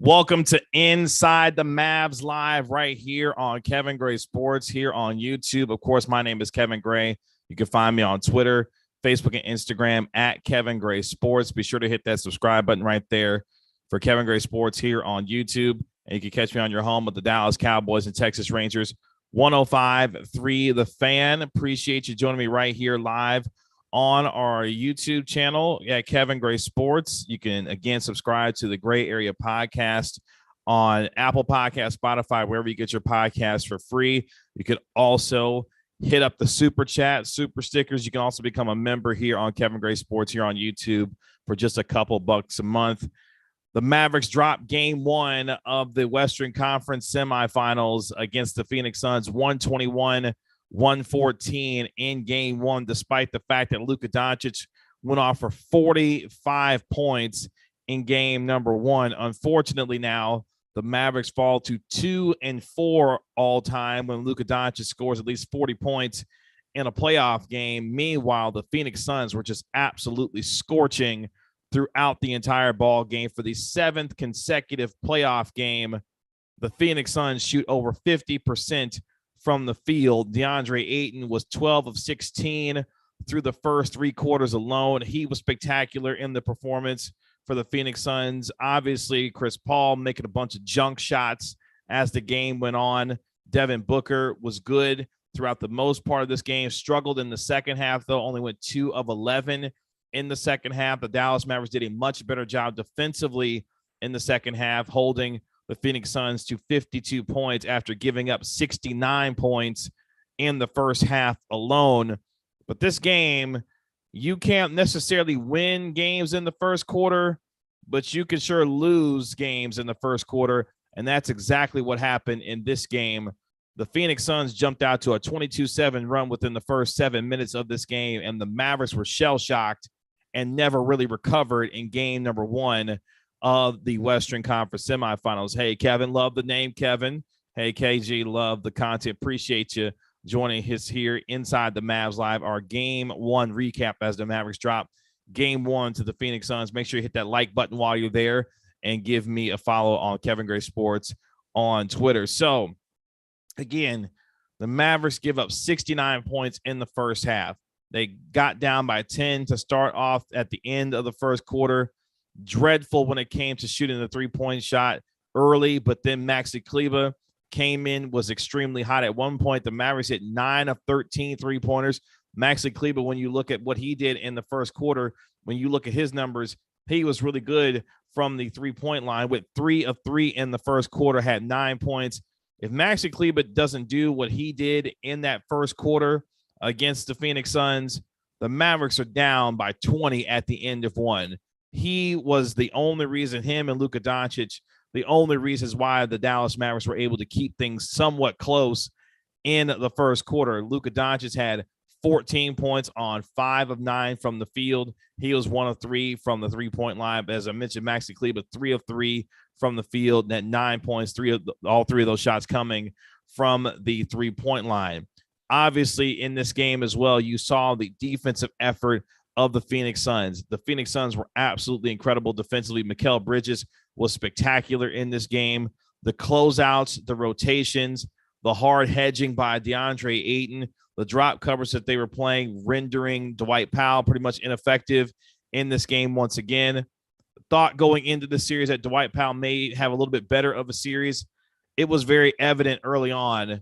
Welcome to Inside the Mavs live right here on Kevin Gray Sports here on YouTube. Of course, my name is Kevin Gray. You can find me on Twitter, Facebook, and Instagram at Kevin Gray Sports. Be sure to hit that subscribe button right there for Kevin Gray Sports here on YouTube. And you can catch me on your home with the Dallas Cowboys and Texas Rangers. 105.3 The Fan. Appreciate you joining me right here live on our YouTube channel at Kevin Gray Sports. You can, again, subscribe to the Gray Area Podcast on Apple Podcasts, Spotify, wherever you get your podcasts for free. You could also hit up the Super Chat, Super Stickers. You can also become a member here on Kevin Gray Sports here on YouTube for just a couple bucks a month. The Mavericks dropped game one of the Western Conference semifinals against the Phoenix Suns, 114 in game one, despite the fact that Luka Doncic went off for 45 points in game number one. Unfortunately, now the Mavericks fall to 2-4 all time when Luka Doncic scores at least 40 points in a playoff game. Meanwhile, the Phoenix Suns were just absolutely scorching throughout the entire ball game. For the seventh consecutive playoff game, the Phoenix Suns shoot over 50% from the field. Deandre Ayton was 12 of 16 through the first three quarters alone. He was spectacular in the performance for the Phoenix Suns. Obviously, Chris Paul making a bunch of junk shots as the game went on. Devin Booker was good throughout the most part of this game. Struggled in the second half, though. Only went 2 of 11 in the second half. The Dallas Mavericks did a much better job defensively in the second half, holding the Phoenix Suns to 52 points after giving up 69 points in the first half alone. But this game, you can't necessarily win games in the first quarter, but you can sure lose games in the first quarter, and that's exactly what happened in this game. The Phoenix Suns jumped out to a 22-7 run within the first 7 minutes of this game, and the Mavericks were shell-shocked and never really recovered in game number one of the Western Conference semifinals. Hey, Kevin, love the name Kevin. Hey, KG, love the content. Appreciate you joining us here inside the Mavs Live, our game one recap as the Mavericks drop game one to the Phoenix Suns. Make sure you hit that like button while you're there and give me a follow on Kevin Gray Sports on Twitter. So, again, the Mavericks give up 69 points in the first half. They got down by 10 to start off at the end of the first quarter. Dreadful when it came to shooting the three-point shot early, but then Maxi Kleber came in, was extremely hot. At one point, the Mavericks hit 9 of 13 three-pointers. Maxi Kleber, when you look at what he did in the first quarter, when you look at his numbers, he was really good from the three-point line with 3 of 3 in the first quarter, had 9 points. If Maxi Kleber doesn't do what he did in that first quarter against the Phoenix Suns, the Mavericks are down by 20 at the end of one. He was the only reason, him and Luka Doncic, the only reasons why the Dallas Mavericks were able to keep things somewhat close in the first quarter. Luka Doncic had 14 points on 5 of 9 from the field. He was 1 of 3 from the three-point line. But as I mentioned, Maxi Kleber, 3 of 3 from the field, and at 9 points, all three of those shots coming from the three-point line. Obviously, in this game as well, you saw the defensive effort of the Phoenix Suns. The Phoenix Suns were absolutely incredible defensively. Mikal Bridges was spectacular in this game. The closeouts, the rotations, the hard hedging by Deandre Ayton, the drop covers that they were playing, rendering Dwight Powell pretty much ineffective in this game once again. Thought going into the series that Dwight Powell may have a little bit better of a series. It was very evident early on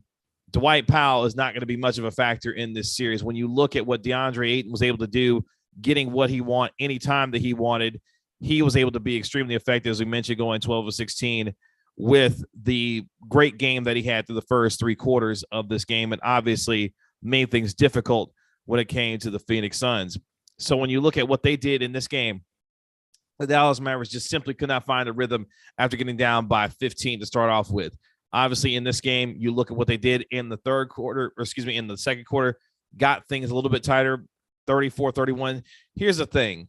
Dwight Powell is not going to be much of a factor in this series. When you look at what Deandre Ayton was able to do, getting what he wanted anytime that he wanted, he was able to be extremely effective, as we mentioned, going 12 of 16 with the great game that he had through the first three quarters of this game, and obviously made things difficult when it came to the Phoenix Suns. So when you look at what they did in this game, the Dallas Mavericks just simply could not find a rhythm after getting down by 15 to start off with. Obviously, in this game, you look at what they did in the in the second quarter, got things a little bit tighter, 34-31. Here's the thing.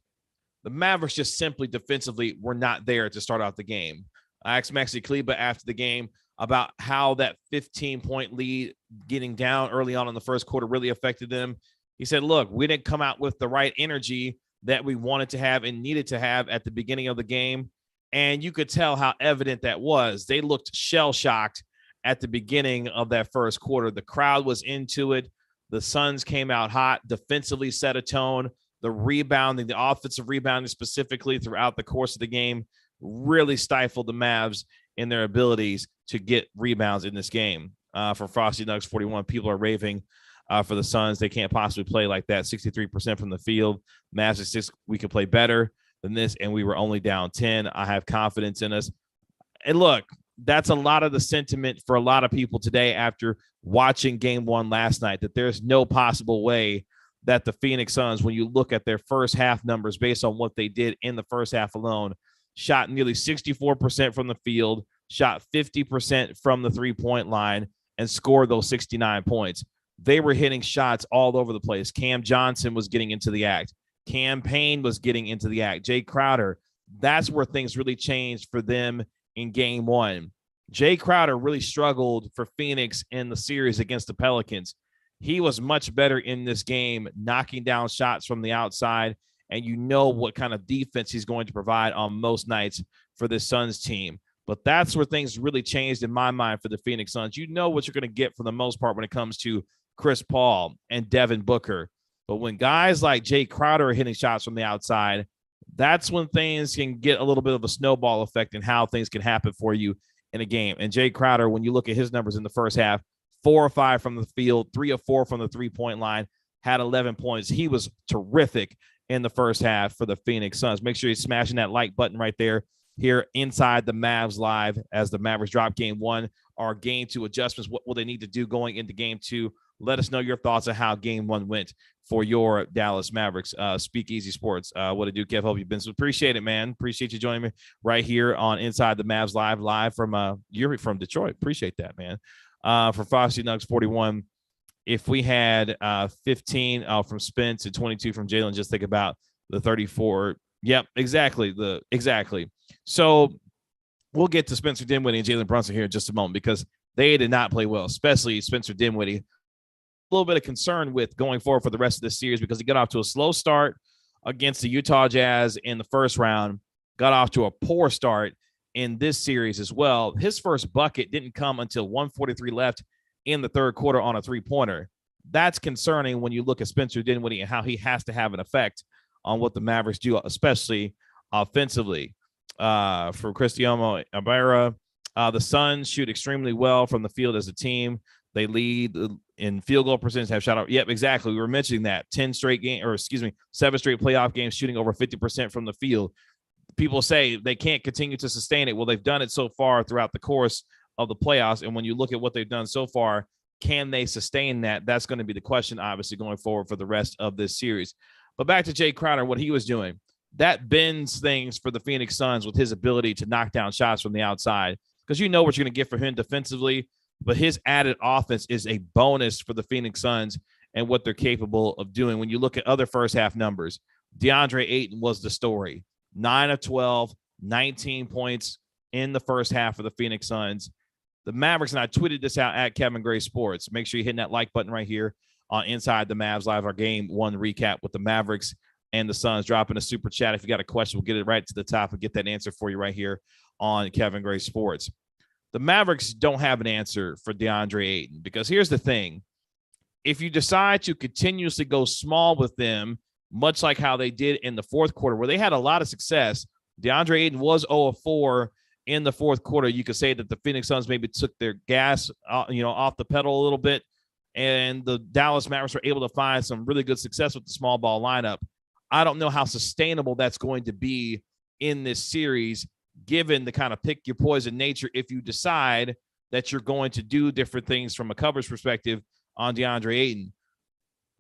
The Mavericks just simply defensively were not there to start out the game. I asked Maxi Kleber after the game about how that 15-point lead getting down early on in the first quarter really affected them. He said, look, we didn't come out with the right energy that we wanted to have and needed to have at the beginning of the game. And you could tell how evident that was. They looked shell-shocked at the beginning of that first quarter. The crowd was into it. The Suns came out hot, defensively set a tone. The rebounding, the offensive rebounding specifically throughout the course of the game really stifled the Mavs in their abilities to get rebounds in this game. For Frosty Nugs 41, people are raving for the Suns. They can't possibly play like that. 63% from the field. Mavs at 6, we could play better than this, and we were only down 10. I have confidence in us. And look, that's a lot of the sentiment for a lot of people today after watching game 1 last night, that there's no possible way that the Phoenix Suns, when you look at their first half numbers based on what they did in the first half alone, shot nearly 64% from the field, shot 50% from the three-point line, and scored those 69 points. They were hitting shots all over the place. Cam Johnson was getting into the act. Cam Payne was getting into the act. Jay Crowder, that's where things really changed for them in game 1. Jay Crowder really struggled for Phoenix in the series against the Pelicans. He was much better in this game, knocking down shots from the outside, and you know what kind of defense he's going to provide on most nights for this Suns team. But that's where things really changed in my mind for the Phoenix Suns. You know what you're going to get for the most part when it comes to Chris Paul and Devin Booker. But when guys like Jay Crowder are hitting shots from the outside, that's when things can get a little bit of a snowball effect in how things can happen for you in a game. And Jay Crowder, when you look at his numbers in the first half, 4 or 5 from the field, 3 or 4 from the three-point line, had 11 points. He was terrific in the first half for the Phoenix Suns. Make sure you're smashing that like button right there here inside the Mavs live as the Mavericks drop game 1. Our game 2 adjustments, what will they need to do going into game 2? Let us know your thoughts on how game 1 went for your Dallas Mavericks. Speakeasy Sports. What to do, Kev? Hope you've been so appreciate it, man. Appreciate you joining me right here on Inside the Mavs live from you're from Detroit. Appreciate that, man. For Frosty Nugs 41, if we had 15 from Spence and 22 from Jalen, just think about the 34. Yep, exactly. Exactly. So we'll get to Spencer Dinwiddie and Jalen Brunson here in just a moment because they did not play well, especially Spencer Dinwiddie. A little bit of concern with going forward for the rest of this series because he got off to a slow start against the Utah Jazz in the first round, got off to a poor start in this series as well. His first bucket didn't come until 1:43 left in the third quarter on a three-pointer. That's concerning when you look at Spencer Dinwiddie and how he has to have an effect on what the Mavericks do, especially offensively. For Cristiano Ibarra, the Suns shoot extremely well from the field as a team. They lead in field goal percentage, have shot out. Yep, exactly. We were mentioning that 7 straight playoff games shooting over 50% from the field. People say they can't continue to sustain it. Well, they've done it so far throughout the course of the playoffs. And when you look at what they've done so far, can they sustain that? That's going to be the question, obviously, going forward for the rest of this series. But back to Jay Crowder, what he was doing. That bends things for the Phoenix Suns with his ability to knock down shots from the outside because you know what you're going to get for him defensively. But his added offense is a bonus for the Phoenix Suns and what they're capable of doing. When you look at other first half numbers, Deandre Ayton was the story. 9 of 12, 19 points in the first half for the Phoenix Suns. The Mavericks, and I tweeted this out at Kevin Gray Sports. Make sure you're hitting that like button right here on Inside the Mavs Live, our game 1 recap with the Mavericks and the Suns. Dropping a super chat. If you got a question, we'll get it right to the top and get that answer for you right here on Kevin Gray Sports. The Mavericks don't have an answer for DeAndre Ayton because here's the thing. If you decide to continuously go small with them, much like how they did in the fourth quarter, where they had a lot of success, DeAndre Ayton was 0 of 4 in the fourth quarter. You could say that the Phoenix Suns maybe took their gas, off the pedal a little bit, and the Dallas Mavericks were able to find some really good success with the small ball lineup. I don't know how sustainable that's going to be in this series, given the kind of pick your poison nature if you decide that you're going to do different things from a coverage perspective on DeAndre Ayton.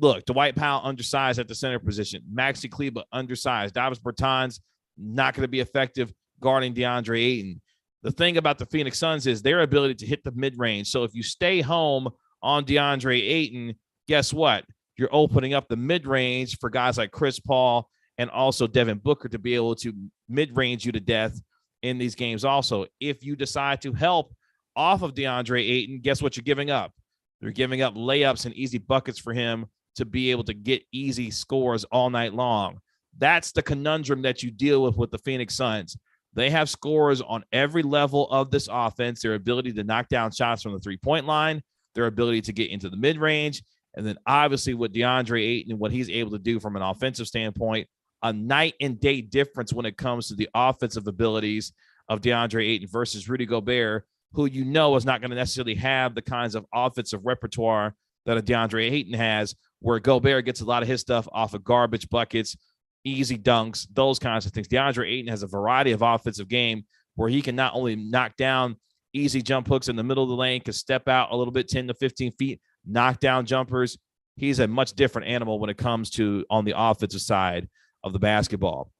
Look, Dwight Powell undersized at the center position. Maxi Kleber undersized. Davis Bertans not going to be effective guarding DeAndre Ayton. The thing about the Phoenix Suns is their ability to hit the mid-range. So if you stay home on DeAndre Ayton, guess what? You're opening up the mid-range for guys like Chris Paul and also Devin Booker to be able to mid-range you to death in these games also. If you decide to help off of DeAndre Ayton, guess what you're giving up? You're giving up layups and easy buckets for him to be able to get easy scores all night long. That's the conundrum that you deal with the Phoenix Suns. They have scores on every level of this offense, their ability to knock down shots from the three-point line, their ability to get into the mid-range, and then obviously with DeAndre Ayton and what he's able to do from an offensive standpoint, a night and day difference when it comes to the offensive abilities of DeAndre Ayton versus Rudy Gobert, who you know is not going to necessarily have the kinds of offensive repertoire that a DeAndre Ayton has, where Gobert gets a lot of his stuff off of garbage buckets, easy dunks, those kinds of things. DeAndre Ayton has a variety of offensive game where he can not only knock down easy jump hooks in the middle of the lane, can step out a little bit 10 to 15 feet, knock down jumpers. He's a much different animal when it comes to on the offensive side of the basketball.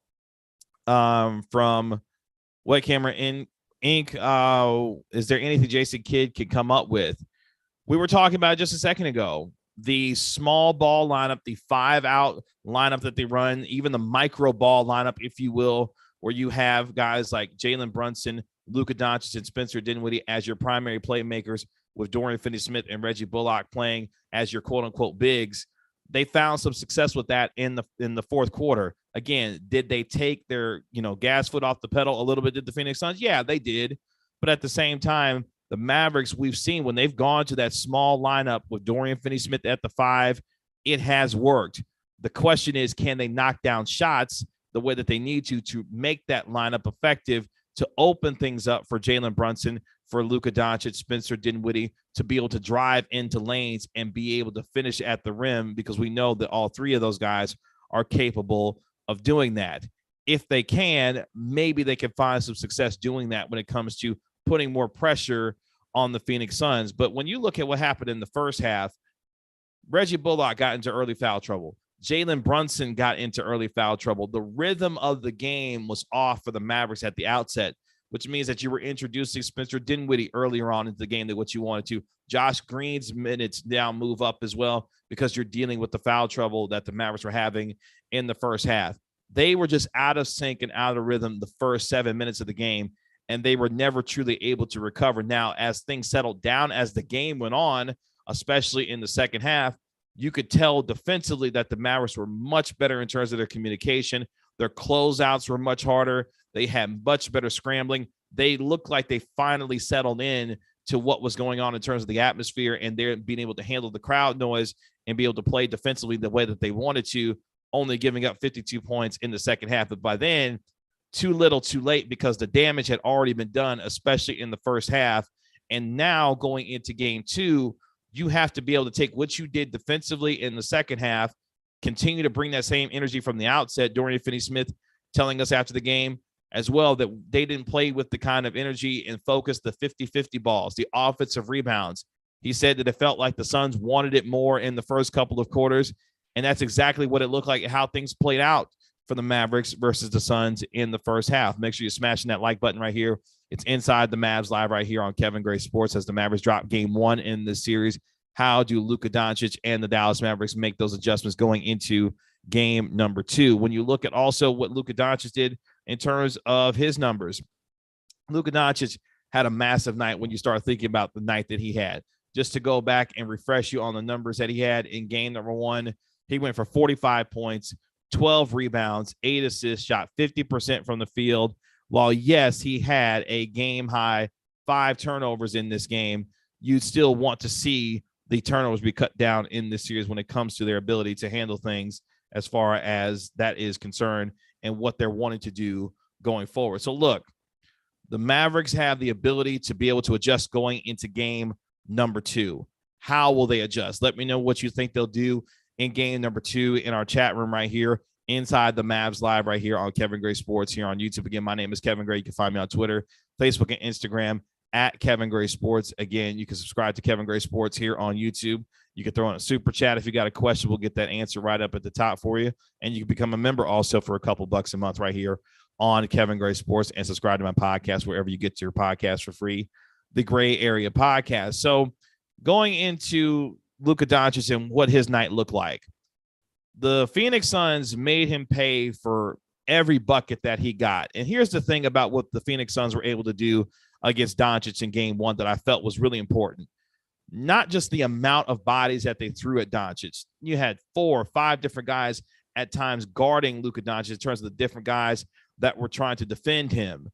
From What Camera Inc., is there anything Jason Kidd could come up with? We were talking about it just a second ago. The small ball lineup, the 5-out lineup that they run, even the micro ball lineup, if you will, where you have guys like Jalen Brunson, Luka Doncic, and Spencer Dinwiddie as your primary playmakers, with Dorian Finney-Smith and Reggie Bullock playing as your quote-unquote bigs. They found some success with that in the fourth quarter. Again, did they take their gas foot off the pedal a little bit? Did the Phoenix Suns? Yeah, they did. But at the same time, the Mavericks, we've seen when they've gone to that small lineup with Dorian Finney-Smith at the 5, it has worked. The question is, can they knock down shots the way that they need to make that lineup effective, to open things up for Jalen Brunson, for Luka Doncic, Spencer Dinwiddie, to be able to drive into lanes and be able to finish at the rim, because we know that all three of those guys are capable of doing that. If they can, maybe they can find some success doing that when it comes to putting more pressure on the Phoenix Suns. But when you look at what happened in the first half, Reggie Bullock got into early foul trouble. Jalen Brunson got into early foul trouble. The rhythm of the game was off for the Mavericks at the outset, which means that you were introducing Spencer Dinwiddie earlier on into the game than what you wanted to. Josh Green's minutes now move up as well, because you're dealing with the foul trouble that the Mavericks were having in the first half. They were just out of sync and out of rhythm the first 7 minutes of the game, and they were never truly able to recover. Now, as things settled down, as the game went on, especially in the second half, you could tell defensively that the Mavericks were much better in terms of their communication. Their closeouts were much harder. They had much better scrambling. They looked like they finally settled in to what was going on in terms of the atmosphere, and they're being able to handle the crowd noise and be able to play defensively the way that they wanted to, only giving up 52 points in the second half. But by then, too little, too late, because the damage had already been done, especially in the first half. And now going into game 2, you have to be able to take what you did defensively in the second half, continue to bring that same energy from the outset. Dorian Finney-Smith telling us after the game as well that they didn't play with the kind of energy and focus, the 50-50 balls, the offensive rebounds. He said that it felt like the Suns wanted it more in the first couple of quarters, and that's exactly what it looked like, how things played out for the Mavericks versus the Suns in the first half. Make sure you're smashing that like button right here. It's Inside the Mavs live right here on Kevin Gray Sports as the Mavericks drop game 1 in this series. How do Luka Doncic and the Dallas Mavericks make those adjustments going into game number 2? When you look at also what Luka Doncic did in terms of his numbers, Luka Doncic had a massive night when you start thinking about the night that he had. Just to go back and refresh you on the numbers that he had in game number 1, he went for 45 points, 12 rebounds, 8 assists, shot 50% from the field. While, yes, he had a game-high 5 turnovers in this game, you'd still want to see the turnovers be cut down in this series when it comes to their ability to handle things as far as that is concerned and what they're wanting to do going forward. So, look, the Mavericks have the ability to be able to adjust going into game number 2. How will they adjust? Let me know what you think they'll do in game number 2 in our chat room right here, Inside the Mavs live right here on Kevin Gray Sports here on YouTube. Again, my name is Kevin Gray. You can find me on Twitter, Facebook, and Instagram at Kevin Gray Sports. Again, you can subscribe to Kevin Gray Sports here on YouTube. You can throw in a super chat if you got a question. We'll get that answer right up at the top for you. And you can become a member also for a couple bucks a month right here on Kevin Gray Sports, and subscribe to my podcast wherever you get your podcast for free, the Gray Area Podcast. So going into Luka Doncic and what his night looked like, the Phoenix Suns made him pay for every bucket that he got. And here's the thing about what the Phoenix Suns were able to do against Doncic in game 1 that I felt was really important. Not just the amount of bodies that they threw at Doncic. You had 4 or 5 different guys at times guarding Luka Doncic in terms of the different guys that were trying to defend him.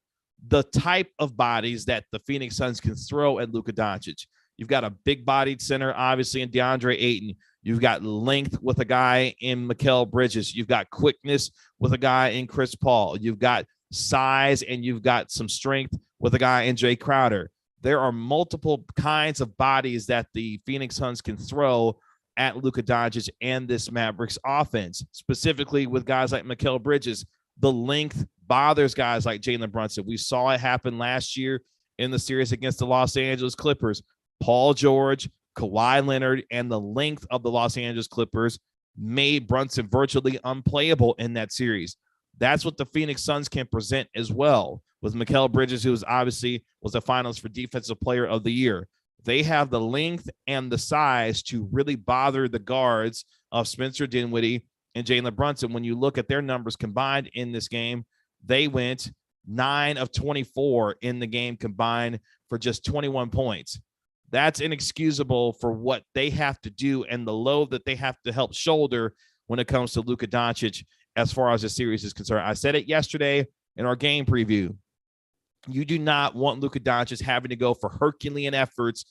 the type of bodies that the Phoenix Suns can throw at Luka Doncic. You've got a big-bodied center, obviously, in Deandre Ayton. You've got length with a guy in Mikal Bridges. You've got quickness with a guy in Chris Paul. You've got size, and you've got some strength with a guy in Jay Crowder. There are multiple kinds of bodies that the Phoenix Suns can throw at Luka Doncic and this Mavericks offense, specifically with guys like Mikal Bridges. The length bothers guys like Jalen Brunson. We saw it happen last year in the series against the Los Angeles Clippers. Paul George, Kawhi Leonard, and the length of the Los Angeles Clippers made Brunson virtually unplayable in that series. That's what the Phoenix Suns can present as well, with Mikal Bridges, who obviously was the finalist for Defensive Player of the Year. They have the length and the size to really bother the guards of Spencer Dinwiddie and Jalen Brunson. When you look at their numbers combined in this game, they went 9 of 24 in the game combined for just 21 points. That's inexcusable for what they have to do and the load that they have to help shoulder when it comes to Luka Doncic as far as the series is concerned. I said it yesterday in our game preview. You do not want Luka Doncic having to go for Herculean efforts,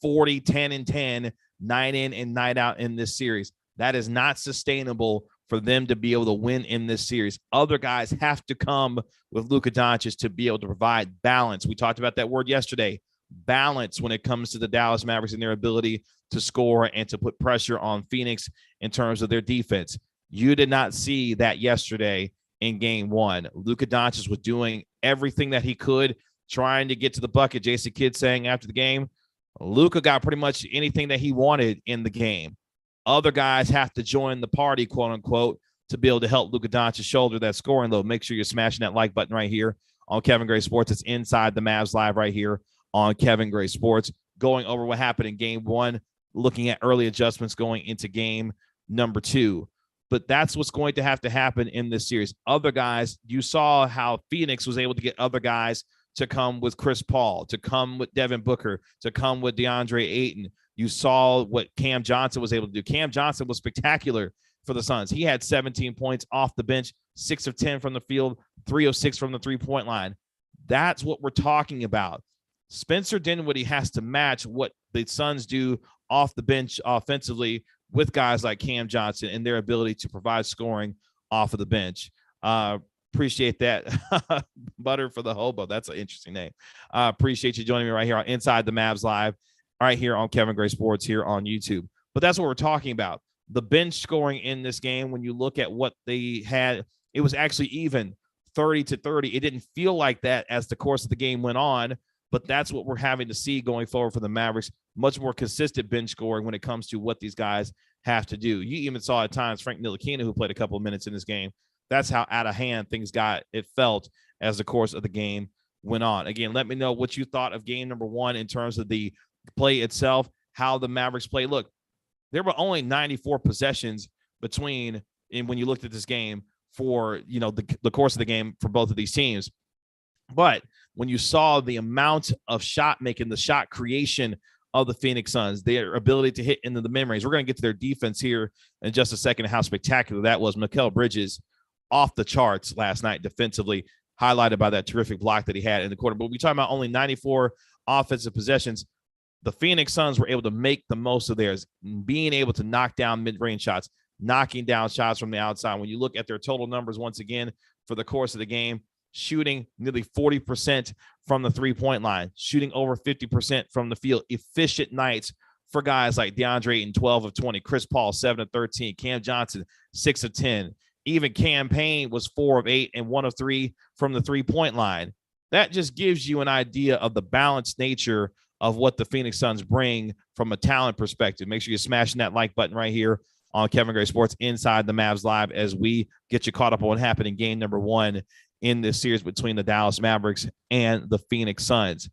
40, 10, and 10, night in and night out in this series. That is not sustainable for them to be able to win in this series. Other guys have to come with Luka Doncic to be able to provide balance. We talked about that word yesterday, balance, when it comes to the Dallas Mavericks and their ability to score and to put pressure on Phoenix in terms of their defense. You did not see that yesterday in game one. Luka Doncic was doing everything that he could, trying to get to the bucket. Jason Kidd saying after the game, Luka got pretty much anything that he wanted in the game. Other guys have to join the party, quote unquote, to be able to help Luka Doncic shoulder that scoring load. Make sure you're smashing that like button right here on Kevin Gray Sports. It's Inside the Mavs Live right here on Kevin Gray Sports, going over what happened in game one, looking at early adjustments going into game number two. But that's what's going to have to happen in this series. Other guys, you saw how Phoenix was able to get other guys to come with Chris Paul, to come with Devin Booker, to come with DeAndre Ayton. You saw what Cam Johnson was able to do. Cam Johnson was spectacular for the Suns. He had 17 points off the bench, 6 of 10 from the field, 3 of 6 from the three-point line. That's what we're talking about. Spencer Dinwiddie has to match what the Suns do off the bench offensively with guys like Cam Johnson and their ability to provide scoring off of the bench. Appreciate that. Butter for the Hobo. That's an interesting name. Appreciate you joining me right here on Inside the Mavs Live, right here on Kevin Gray Sports here on YouTube. But that's what we're talking about. The bench scoring in this game, when you look at what they had, it was actually even 30-30. It didn't feel like that as the course of the game went on, but that's what we're having to see going forward for the Mavericks. Much more consistent bench scoring when it comes to what these guys have to do. You even saw at times Frank Ntilikina, who played a couple of minutes in this game. That's how out of hand things got, it felt, as the course of the game went on. Again, let me know what you thought of game number one in terms of the play itself, how the Mavericks play. Look, there were only 94 possessions between, and when you looked at this game, for the course of the game for both of these teams. But when you saw the amount of shot making, the shot creation of the Phoenix Suns, their ability to hit into the memories, we're going to get to their defense here in just a second, how spectacular that was. Mikal Bridges off the charts last night defensively, highlighted by that terrific block that he had in the quarter. But we're talking about only 94 offensive possessions. The Phoenix Suns were able to make the most of theirs, being able to knock down mid-range shots, knocking down shots from the outside. When you look at their total numbers once again for the course of the game, shooting nearly 40% from the three-point line, shooting over 50% from the field. Efficient nights for guys like DeAndre Ayton, 12 of 20, Chris Paul, 7 of 13, Cam Johnson, 6 of 10. Even Cam Payne was 4 of 8 and 1 of 3 from the three-point line. That just gives you an idea of the balanced nature of what the Phoenix Suns bring from a talent perspective. Make sure you're smashing that like button right here on Kevin Gray Sports Inside the Mavs Live as we get you caught up on what happened in game number one in this series between the Dallas Mavericks and the Phoenix Suns.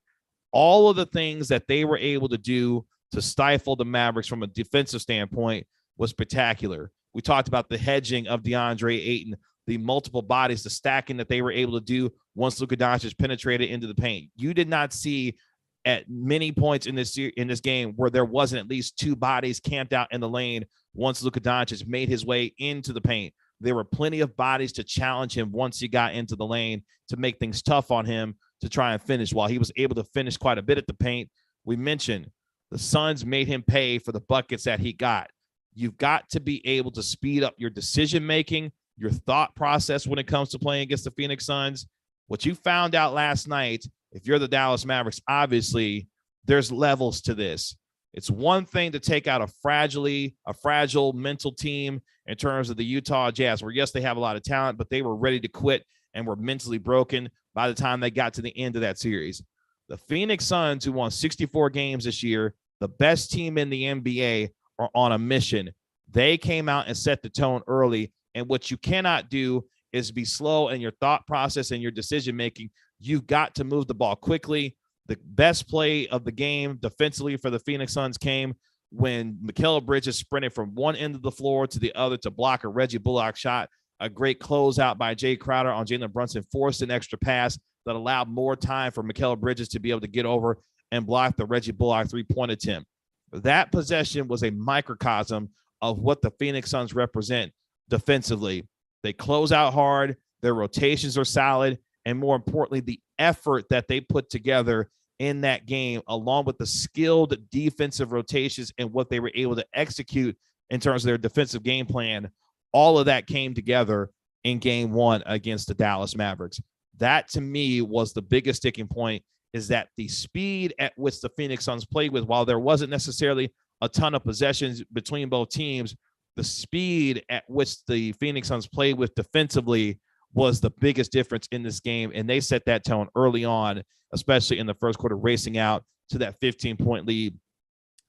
All of the things that they were able to do to stifle the Mavericks from a defensive standpoint was spectacular. We talked about the hedging of DeAndre Ayton, the multiple bodies, the stacking that they were able to do once Luka Doncic penetrated into the paint. You did not see at many points in this game where there wasn't at least 2 bodies camped out in the lane once Luka Doncic made his way into the paint. There were plenty of bodies to challenge him once he got into the lane to make things tough on him to try and finish. While he was able to finish quite a bit at the paint, we mentioned the Suns made him pay for the buckets that he got. You've got to be able to speed up your decision-making, your thought process when it comes to playing against the Phoenix Suns. What you found out last night, if you're the Dallas Mavericks, obviously there's levels to this. It's one thing to take out a fragile mental team in terms of the Utah Jazz, where, yes, they have a lot of talent, but they were ready to quit and were mentally broken by the time they got to the end of that series. The Phoenix Suns, who won 64 games this year, the best team in the NBA, are on a mission. They came out and set the tone early, and what you cannot do is be slow in your thought process and your decision-making. You've got to move the ball quickly. The best play of the game defensively for the Phoenix Suns came when Mikal Bridges sprinted from one end of the floor to the other to block a Reggie Bullock shot. A great closeout by Jay Crowder on Jalen Brunson forced an extra pass that allowed more time for Mikal Bridges to be able to get over and block the Reggie Bullock three-point attempt. That possession was a microcosm of what the Phoenix Suns represent defensively. They close out hard, their rotations are solid, and more importantly, the effort that they put together in that game, along with the skilled defensive rotations and what they were able to execute in terms of their defensive game plan, all of that came together in game one against the Dallas Mavericks. That, to me, was the biggest sticking point, is that the speed at which the Phoenix Suns played with, while there wasn't necessarily a ton of possessions between both teams, the speed at which the Phoenix Suns played with defensively was the biggest difference in this game, and they set that tone early on, especially in the first quarter, racing out to that 15-point lead,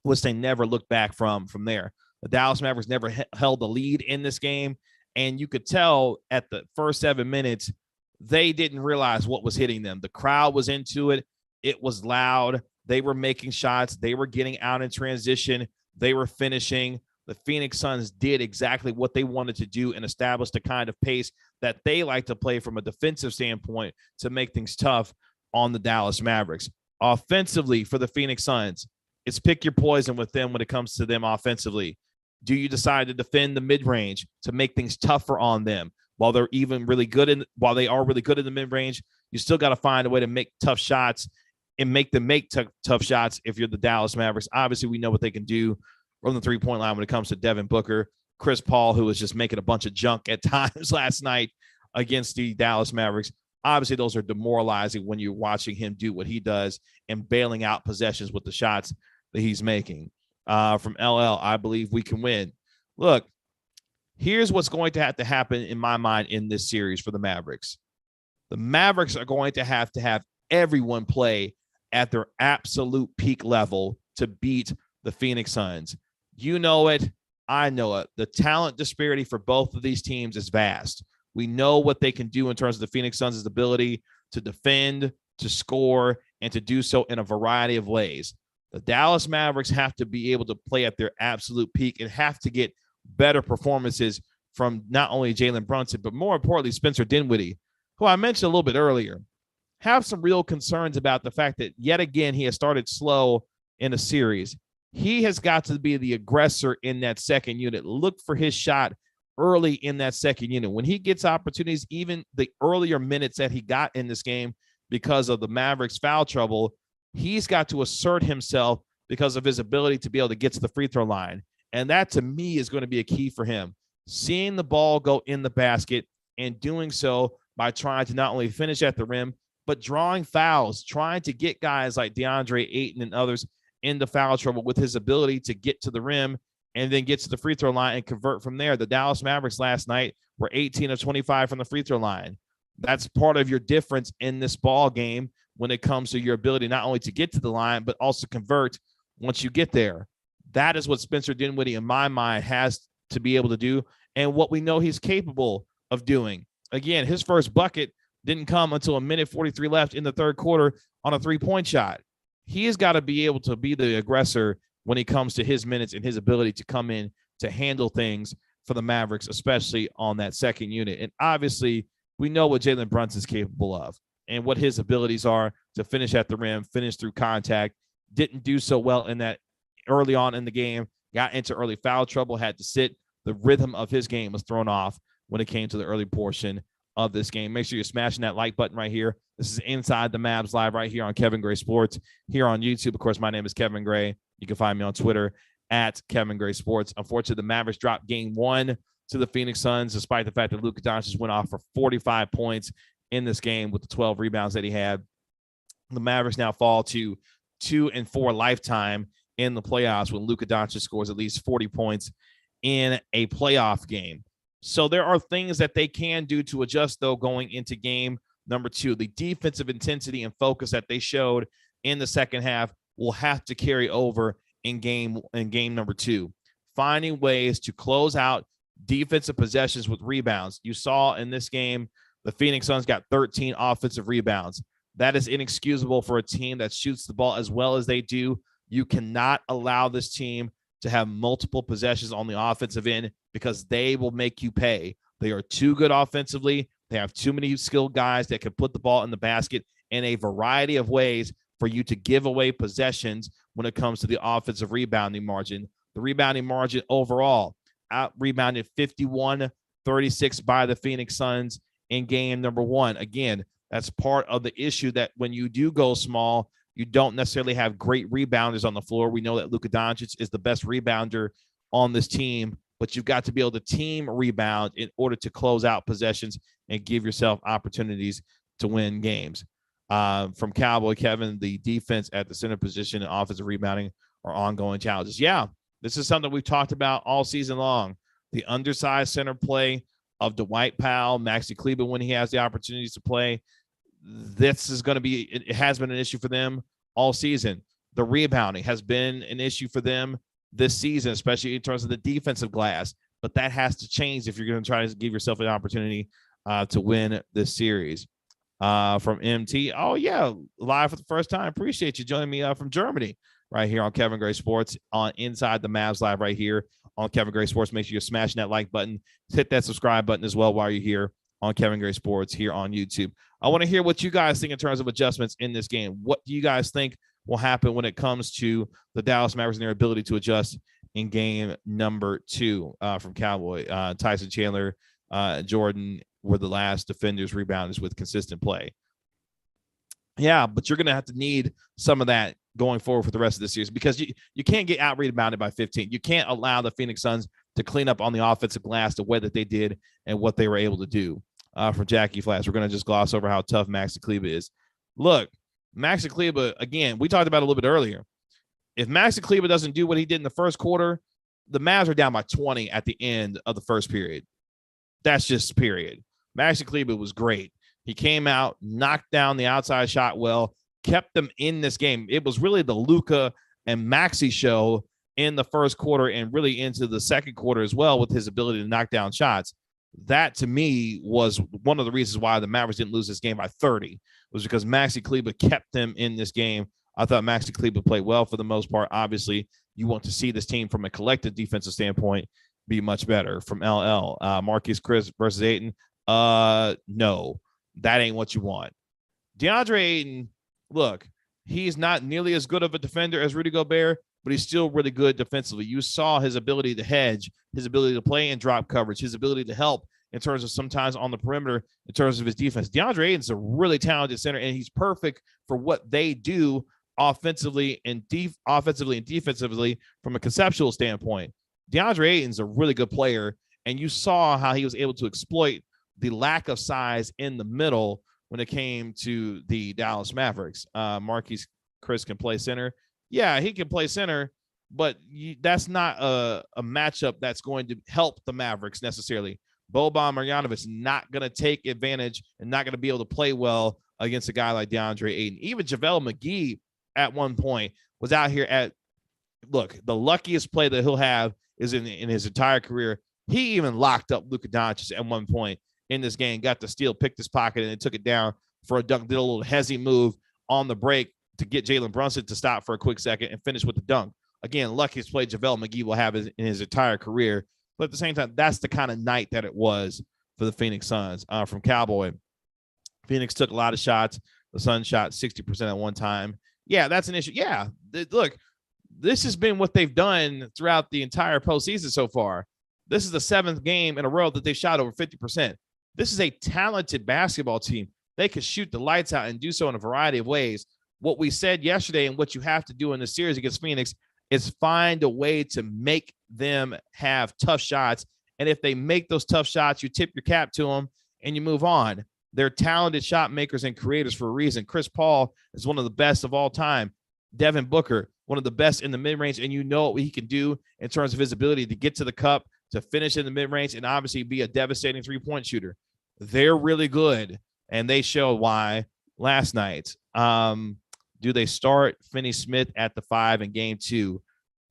which they never looked back from there. The Dallas Mavericks never held the lead in this game, and you could tell at the first 7 minutes they didn't realize what was hitting them. The crowd was into it. It was loud. They were making shots. They were getting out in transition. They were finishing. The Phoenix Suns did exactly what they wanted to do and established the kind of pace that they like to play from a defensive standpoint to make things tough on the Dallas Mavericks. Offensively, for the Phoenix Suns, it's pick your poison with them when it comes to them offensively. Do you decide to defend the mid-range to make things tougher on them? While they are really good in the mid-range, you still got to find a way to make tough shots and make them make tough shots if you're the Dallas Mavericks. Obviously, we know what they can do from the three-point line when it comes to Devin Booker, Chris Paul, who was just making a bunch of junk at times last night against the Dallas Mavericks. Obviously, those are demoralizing when you're watching him do what he does and bailing out possessions with the shots that he's making. From LL, I believe we can win. Look, here's what's going to have to happen in my mind in this series for the Mavericks. The Mavericks are going to have everyone play at their absolute peak level to beat the Phoenix Suns. You know it. I know it. The talent disparity for both of these teams is vast. We know what they can do in terms of the Phoenix Suns' ability to defend, to score, and to do so in a variety of ways. The Dallas Mavericks have to be able to play at their absolute peak and have to get better performances from not only Jalen Brunson, but more importantly, Spencer Dinwiddie, who I mentioned a little bit earlier. Have some real concerns about the fact that yet again he has started slow in a series. He has got to be the aggressor in that second unit. Look for his shot early in that second unit. When he gets opportunities, even the earlier minutes that he got in this game because of the Mavericks foul trouble, he's got to assert himself because of his ability to be able to get to the free throw line. And that, to me, is going to be a key for him. Seeing the ball go in the basket and doing so by trying to not only finish at the rim, but drawing fouls, trying to get guys like DeAndre Ayton and others into foul trouble with his ability to get to the rim and then get to the free throw line and convert from there. The Dallas Mavericks last night were 18 of 25 from the free throw line. That's part of your difference in this ball game when it comes to your ability not only to get to the line, but also convert once you get there. That is what Spencer Dinwiddie, in my mind, has to be able to do and what we know he's capable of doing. Again, his first bucket didn't come until a minute 43 left in the third quarter on a three-point shot. He has got to be able to be the aggressor when it comes to his minutes and his ability to come in to handle things for the Mavericks, especially on that second unit. And obviously, we know what Jalen Brunson's capable of and what his abilities are to finish at the rim, finish through contact. Didn't do so well in that early on in the game, got into early foul trouble, had to sit. The rhythm of his game was thrown off when it came to the early portion of this game. Make sure you're smashing that like button right here. This is Inside the Mavs live right here on Kevin Gray Sports here on YouTube. Of course, my name is Kevin Gray. You can find me on Twitter at Kevin Gray Sports. Unfortunately, the Mavericks dropped game 1 to the Phoenix Suns, despite the fact that Luka Doncic went off for 45 points in this game with the 12 rebounds that he had. The Mavericks now fall to 2-4 lifetime in the playoffs when Luka Doncic scores at least 40 points in a playoff game. So there are things that they can do to adjust, though, going into game number 2. The defensive intensity and focus that they showed in the second half will have to carry over in game number 2. Finding ways to close out defensive possessions with rebounds. You saw in this game, the Phoenix Suns got 13 offensive rebounds. That is inexcusable for a team that shoots the ball as well as they do. You cannot allow this team to have multiple possessions on the offensive end because they will make you pay. They are too good offensively. They have too many skilled guys that can put the ball in the basket in a variety of ways for you to give away possessions when it comes to the offensive rebounding margin. The rebounding margin overall out-rebounded 51-36 by the Phoenix Suns in game number 1. Again, that's part of the issue that when you do go small, you don't necessarily have great rebounders on the floor. We know that Luka Doncic is the best rebounder on this team, but you've got to be able to team rebound in order to close out possessions and give yourself opportunities to win games. From Cowboy Kevin, the defense at the center position and offensive rebounding are ongoing challenges. Yeah, this is something we've talked about all season long. The undersized center play of Dwight Powell, Maxi Kleber when he has the opportunities to play. This is going to be, it has been an issue for them all season. The rebounding has been an issue for them this season, especially in terms of the defensive glass. But that has to change if you're going to try to give yourself an opportunity to win this series. From MT, oh, yeah, live for the first time. Appreciate you joining me from Germany right here on Kevin Gray Sports on Inside the Mavs live right here on Kevin Gray Sports. Make sure you're smashing that like button. Hit that subscribe button as well while you're here on Kevin Gray Sports here on YouTube. I want to hear what you guys think in terms of adjustments in this game. What do you guys think will happen when it comes to the Dallas Mavericks and their ability to adjust in game number 2 from Cowboy? Tyson Chandler, Jordan were the last defenders, rebounders with consistent play. Yeah, but you're going to have to need some of that going forward for the rest of the series because you can't get out-rebounded by 15. You can't allow the Phoenix Suns to clean up on the offensive glass the way that they did and what they were able to do. From Jackie Flash, we're going to just gloss over how tough Maxi Kleber is. Look, Maxi Kleber, again, we talked about it a little bit earlier. If Maxi Kleber doesn't do what he did in the first quarter, the Mavs are down by 20 at the end of the first period. That's just period. Maxi Kleber was great. He came out, knocked down the outside shot well, kept them in this game. It was really the Luka and Maxi show in the first quarter and really into the second quarter as well with his ability to knock down shots. That, to me, was one of the reasons why the Mavericks didn't lose this game by 30, was because Maxi Kleber kept them in this game. I thought Maxi Kleber played well for the most part. Obviously, you want to see this team from a collective defensive standpoint be much better. From LL, Marquise Chris versus Ayton. No, that ain't what you want. Deandre Ayton, look, he's not nearly as good of a defender as Rudy Gobert, but he's still really good defensively. You saw his ability to hedge, his ability to play in drop coverage, his ability to help in terms of sometimes on the perimeter in terms of his defense. Deandre Ayton's a really talented center, and he's perfect for what they do offensively and defensively from a conceptual standpoint. Deandre Ayton's a really good player, and you saw how he was able to exploit the lack of size in the middle when it came to the Dallas Mavericks. Marquise Chris can play center. Yeah, he can play center, but that's not a matchup that's going to help the Mavericks necessarily. Boban Marjanovic not going to take advantage and not going to be able to play well against a guy like DeAndre Ayton. Even JaVale McGee at one point was out here at, look, the luckiest play that he'll have is in his entire career. He even locked up Luka Doncic at one point in this game, got the steal, picked his pocket, and then took it down for a dunk, did a little hezzy move on the break to get Jalen Brunson to stop for a quick second and finish with the dunk. Again, luckiest play JaVale McGee will have in his entire career. But at the same time, that's the kind of night that it was for the Phoenix Suns. From Cowboy, Phoenix took a lot of shots. The Suns shot 60% at one time. Yeah, that's an issue. Yeah, look, this has been what they've done throughout the entire postseason so far. This is the 7th game in a row that they shot over 50%. This is a talented basketball team. They could shoot the lights out and do so in a variety of ways. What we said yesterday and what you have to do in the series against Phoenix is find a way to make them have tough shots. And if they make those tough shots, you tip your cap to them and you move on. They're talented shot makers and creators for a reason. Chris Paul is one of the best of all time. Devin Booker, one of the best in the mid-range, and you know what he can do in terms of his ability to get to the cup, to finish in the mid-range, and obviously be a devastating three-point shooter. They're really good, and they showed why last night. Do they start Finney-Smith at the 5 in game 2?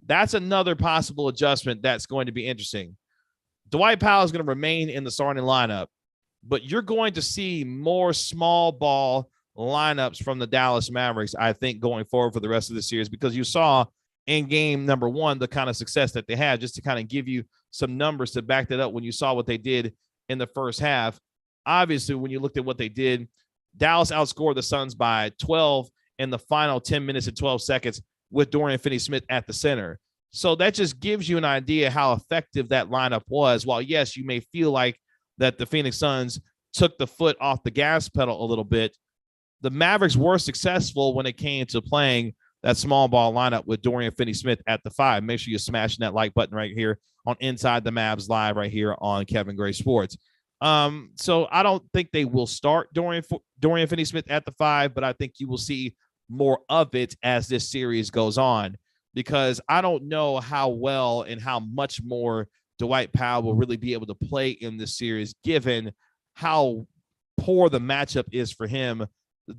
That's another possible adjustment that's going to be interesting. Dwight Powell is going to remain in the starting lineup, but you're going to see more small ball lineups from the Dallas Mavericks, I think, going forward for the rest of the series, because you saw in game number 1 the kind of success that they had. Just to kind of give you some numbers to back that up, when you saw what they did in the first half, obviously when you looked at what they did, Dallas outscored the Suns by 12 in the final 10 minutes and 12 seconds with Dorian Finney-Smith at the center. So that just gives you an idea how effective that lineup was. While, yes, you may feel like that the Phoenix Suns took the foot off the gas pedal a little bit, the Mavericks were successful when it came to playing that small ball lineup with Dorian Finney-Smith at the 5. Make sure you're smashing that like button right here on Inside the Mavs Live right here on Kevin Gray Sports. So I don't think they will start Dorian Finney-Smith at the 5, but I think you will see more of it as this series goes on, because I don't know how well and how much more Dwight Powell will really be able to play in this series, given how poor the matchup is for him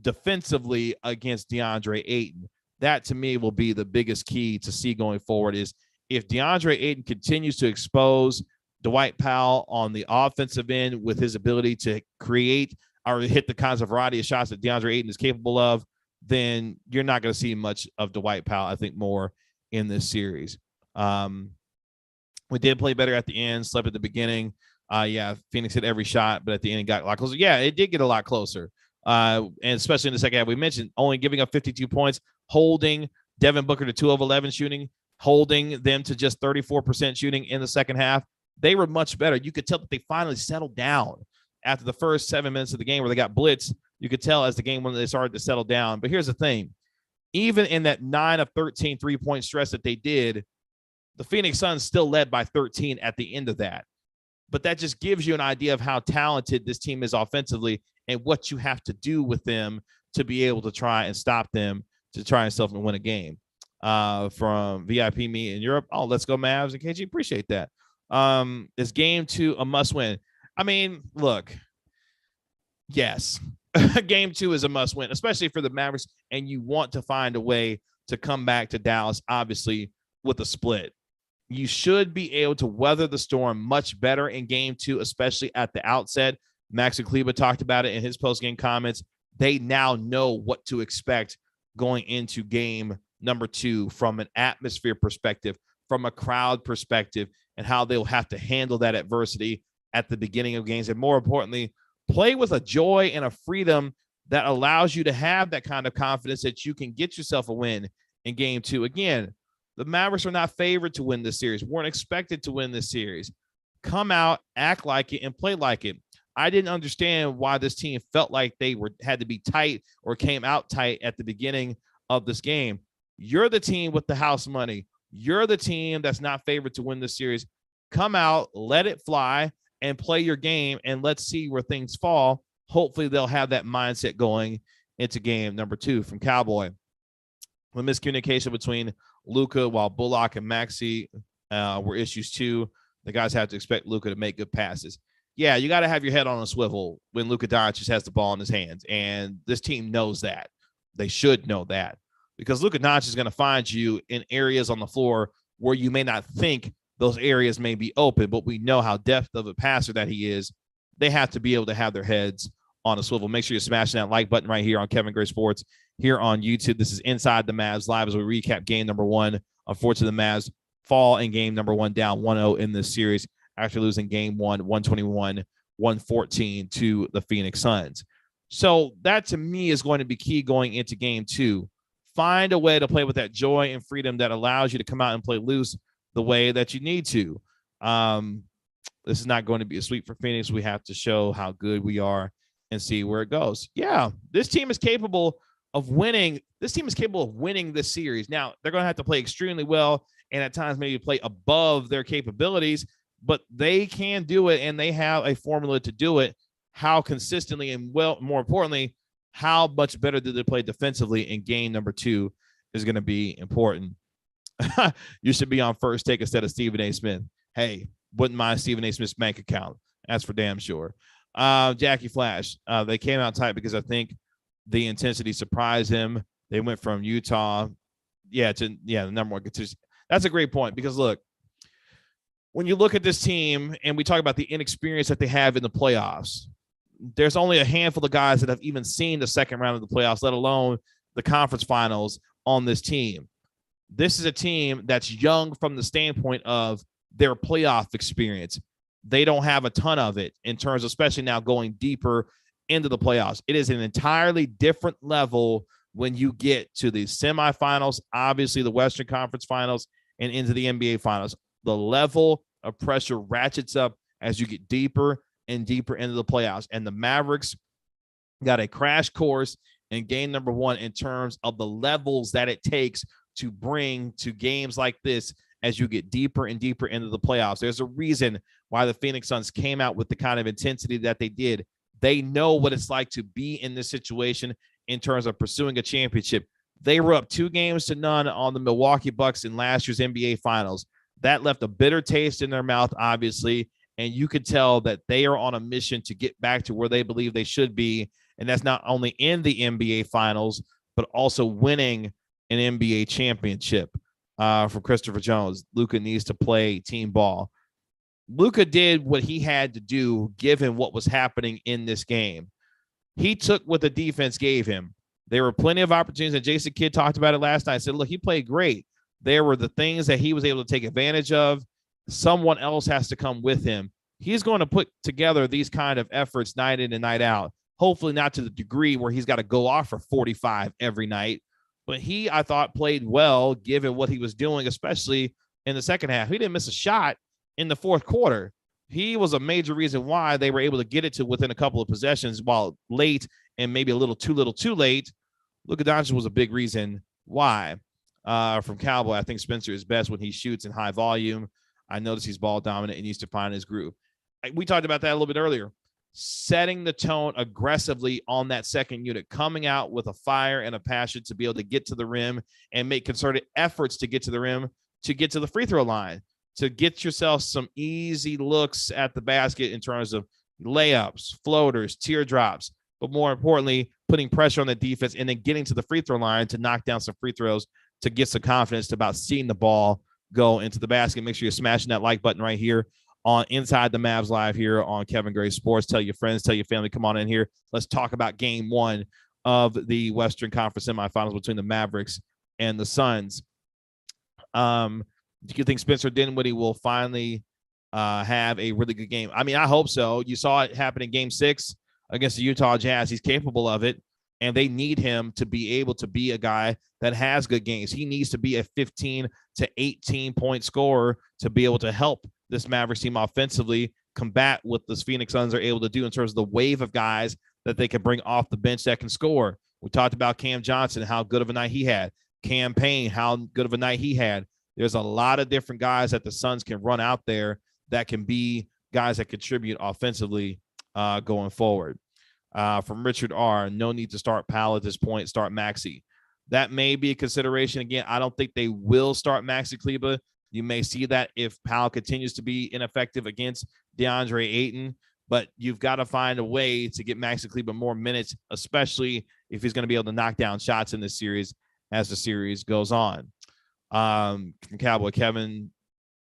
defensively against Deandre Ayton. That, to me, will be the biggest key to see going forward, is if Deandre Ayton continues to expose Dwight Powell on the offensive end with his ability to create or hit the kinds of variety of shots that Deandre Ayton is capable of, then you're not going to see much of Dwight Powell, I think, more in this series. We did play better at the end, slept at the beginning. Phoenix hit every shot, but at the end it got a lot closer. Yeah, it did get a lot closer. And especially in the second half, we mentioned only giving up 52 points, holding Devin Booker to 2 of 11 shooting, holding them to just 34% shooting in the second half. They were much better. You could tell that they finally settled down after the first 7 minutes of the game where they got blitzed. You could tell as the game when they started to settle down. But here's the thing. Even in that 9 of 13 3-point stretch that they did, the Phoenix Suns still led by 13 at the end of that. But that just gives you an idea of how talented this team is offensively and what you have to do with them to be able to try and stop them, to try and self and win a game. From VIP me in Europe. Oh, let's go Mavs and KG. Appreciate that. Is game 2 a must win? I mean, look, yes, game 2 is a must win, especially for the Mavericks. And you want to find a way to come back to Dallas, obviously, with a split. You should be able to weather the storm much better in game 2, especially at the outset. Max Kleba talked about it in his post-game comments. They now know what to expect going into game number 2 from an atmosphere perspective, from a crowd perspective, and how they'll have to handle that adversity at the beginning of games. And more importantly, play with a joy and a freedom that allows you to have that kind of confidence that you can get yourself a win in game 2. Again, the Mavericks are not favored to win this series, weren't expected to win this series. Come out, act like it, and play like it. I didn't understand why this team felt like they had to be tight or came out tight at the beginning of this game. You're the team with the house money. You're the team that's not favored to win this series. Come out, let it fly, and play your game, and let's see where things fall. Hopefully they'll have that mindset going into game number 2 from Cowboy. The miscommunication between Luka, while Bullock and Maxey were issues too. The guys have to expect Luka to make good passes. Yeah, you got to have your head on a swivel when Luka Doncic has the ball in his hands, and this team knows that. They should know that, because Luka Doncic is going to find you in areas on the floor where you may not think those areas may be open, but we know how depth of a passer that he is. They have to be able to have their heads on a swivel. Make sure you're smashing that like button right here on Kevin Gray Sports here on YouTube. This is Inside the Mavs Live as we recap game number 1. Unfortunately, the Mavs fall in game number 1 down 1-0 in this series after losing game 1, 121-114 to the Phoenix Suns. So that, to me, is going to be key going into game 2. Find a way to play with that joy and freedom that allows you to come out and play loose the way that you need to. this is not going to be a sweep for Phoenix. We have to show how good we are and see where it goes. Yeah, this team is capable of winning. This team is capable of winning this series. Now, they're going to have to play extremely well and at times maybe play above their capabilities, but they can do it, and they have a formula to do it. How consistently and, well, more importantly, how much better did they play defensively in game number 2 is going to be important. You should be on First Take instead of Stephen A. Smith. Hey, wouldn't mind Stephen A. Smith's bank account. That's for damn sure. Jackie Flash, they came out tight because I think the intensity surprised him. They went from Utah, to the number one contender. That's a great point because, look, when you look at this team and we talk about the inexperience that they have in the playoffs, there's only a handful of guys that have even seen the second round of the playoffs, let alone the conference finals on this team. This is a team that's young from the standpoint of their playoff experience. They don't have a ton of it in terms of, especially now going deeper into the playoffs. It is an entirely different level when you get to the semifinals, obviously the Western Conference Finals, and into the NBA Finals. The level of pressure ratchets up as you get deeper and deeper into the playoffs. And the Mavericks got a crash course in game number 1 in terms of the levels that it takes to bring to games like this as you get deeper and deeper into the playoffs. There's a reason why the Phoenix Suns came out with the kind of intensity that they did. They know what it's like to be in this situation in terms of pursuing a championship. They were up 2-0 on the Milwaukee Bucks in last year's NBA Finals. That left a bitter taste in their mouth, obviously, and you could tell that they are on a mission to get back to where they believe they should be, and that's not only in the NBA Finals, but also winning an NBA championship. From Christopher Jones, Luka needs to play team ball. Luka did what he had to do given what was happening in this game. He took what the defense gave him. There were plenty of opportunities, and Jason Kidd talked about it last night. I said, look, he played great. There were the things that he was able to take advantage of. Someone else has to come with him. He's going to put together these kind of efforts night in and night out. Hopefully not to the degree where he's got to go off for 45 every night. But he, I thought, played well given what he was doing, especially in the second half. He didn't miss a shot in the fourth quarter. He was a major reason why they were able to get it to within a couple of possessions while late and maybe a little too late. Luka Doncic was a big reason why. From Cowboy, I think Spencer is best when he shoots in high volume. I notice he's ball dominant and needs to find his groove. We talked about that a little bit earlier. Setting the tone aggressively on that second unit, coming out with a fire and a passion to be able to get to the rim and make concerted efforts to get to the rim, to get to the free throw line, to get yourself some easy looks at the basket in terms of layups, floaters, teardrops, but more importantly, putting pressure on the defense and then getting to the free throw line to knock down some free throws to get some confidence about seeing the ball go into the basket. Make sure you're smashing that like button right here on Inside the Mavs Live here on Kevin Gray Sports. Tell your friends, tell your family, come on in here. Let's talk about game 1 of the Western Conference semifinals between the Mavericks and the Suns. Do you think Spencer Dinwiddie will finally have a really good game? I mean, I hope so. You saw it happen in game 6 against the Utah Jazz. He's capable of it, and they need him to be able to be a guy that has good games. He needs to be a 15 to 18 point scorer to be able to help this Mavericks team offensively combat what the Phoenix Suns are able to do in terms of the wave of guys that they can bring off the bench that can score. We talked about Cam Johnson, how good of a night he had. Cam Payne, how good of a night he had. There's a lot of different guys that the Suns can run out there that can be guys that contribute offensively going forward. From Richard R., no need to start Powell at this point, start Maxey. That may be a consideration. Again, I don't think they will start Maxey Kleber. You may see that if Powell continues to be ineffective against DeAndre Ayton, but you've got to find a way to get Maxey Kleber more minutes, especially if he's going to be able to knock down shots in this series as the series goes on. Cowboy Kevin,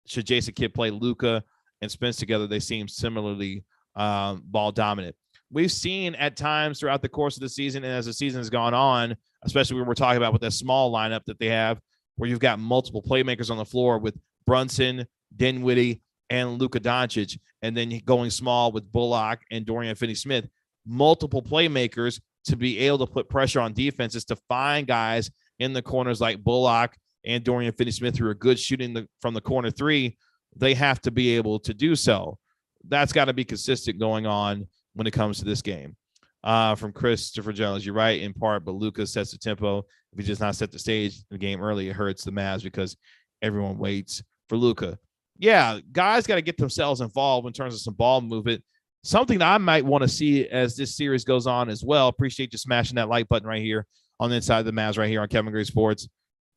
should Jason Kidd play Luka and Spence together? They seem similarly ball dominant. We've seen at times throughout the course of the season and as the season has gone on, especially when we're talking about with that small lineup that they have, where you've got multiple playmakers on the floor with Brunson, Dinwiddie, and Luka Doncic, and then going small with Bullock and Dorian Finney-Smith, multiple playmakers to be able to put pressure on defenses to find guys in the corners like Bullock and Dorian Finney-Smith who are good shooting from the corner 3. They have to be able to do so. that's got to be consistent going on when it comes to this game. From Christopher Jones, you're right in part, but Luka sets the tempo. If he does not set the stage in the game early, it hurts the Mavs because everyone waits for Luka. Yeah, guys got to get themselves involved in terms of some ball movement. Something that I might want to see as this series goes on as well. Appreciate you smashing that like button right here on the Inside the Mavs right here on Kevin Gray Sports.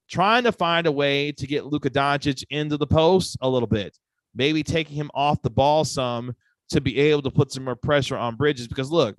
Trying to find a way to get Luka Doncic into the post a little bit. Maybe taking him off the ball some to be able to put some more pressure on Bridges. Because, look,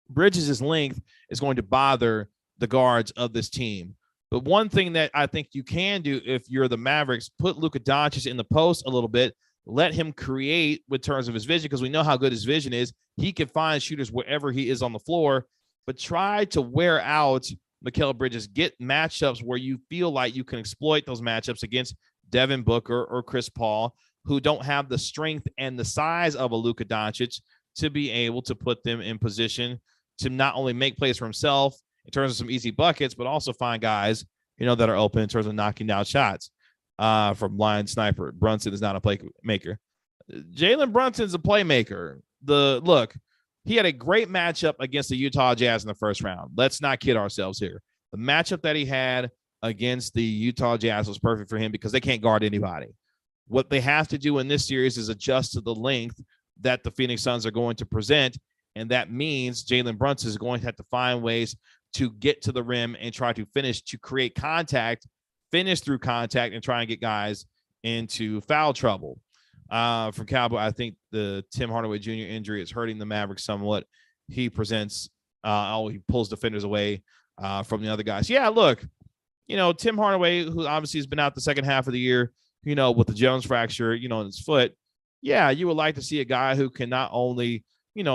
Bridges' length is going to bother the guards of this team. But one thing that I think you can do if you're the Mavericks, put Luka Doncic in the post a little bit, let him create with terms of his vision, because we know how good his vision is. He can find shooters wherever he is on the floor, but try to wear out Mikal Bridges. Get matchups where you feel like you can exploit those matchups against Devin Booker or Chris Paul, who don't have the strength and the size of a Luka Doncic to be able to put them in position to not only make plays for himself in terms of some easy buckets, but also find guys, that are open in terms of knocking down shots from line sniper. Brunson is not a playmaker. Jalen Brunson's a playmaker. He had a great matchup against the Utah Jazz in the first round. Let's not kid ourselves here. The matchup that he had against the Utah Jazz was perfect for him because they can't guard anybody. What they have to do in this series is adjust to the length that the Phoenix Suns are going to present, and that means Jalen Brunson is going to have to find ways to get to the rim and try to finish, to create contact, finish through contact, and try and get guys into foul trouble. From Cowboy, I think the Tim Hardaway Jr. injury is hurting the Mavericks somewhat. He presents, he pulls defenders away from the other guys. Yeah, look, Tim Hardaway, who obviously has been out the second half of the year, with the Jones fracture, in his foot. Yeah, you would like to see a guy who can not only,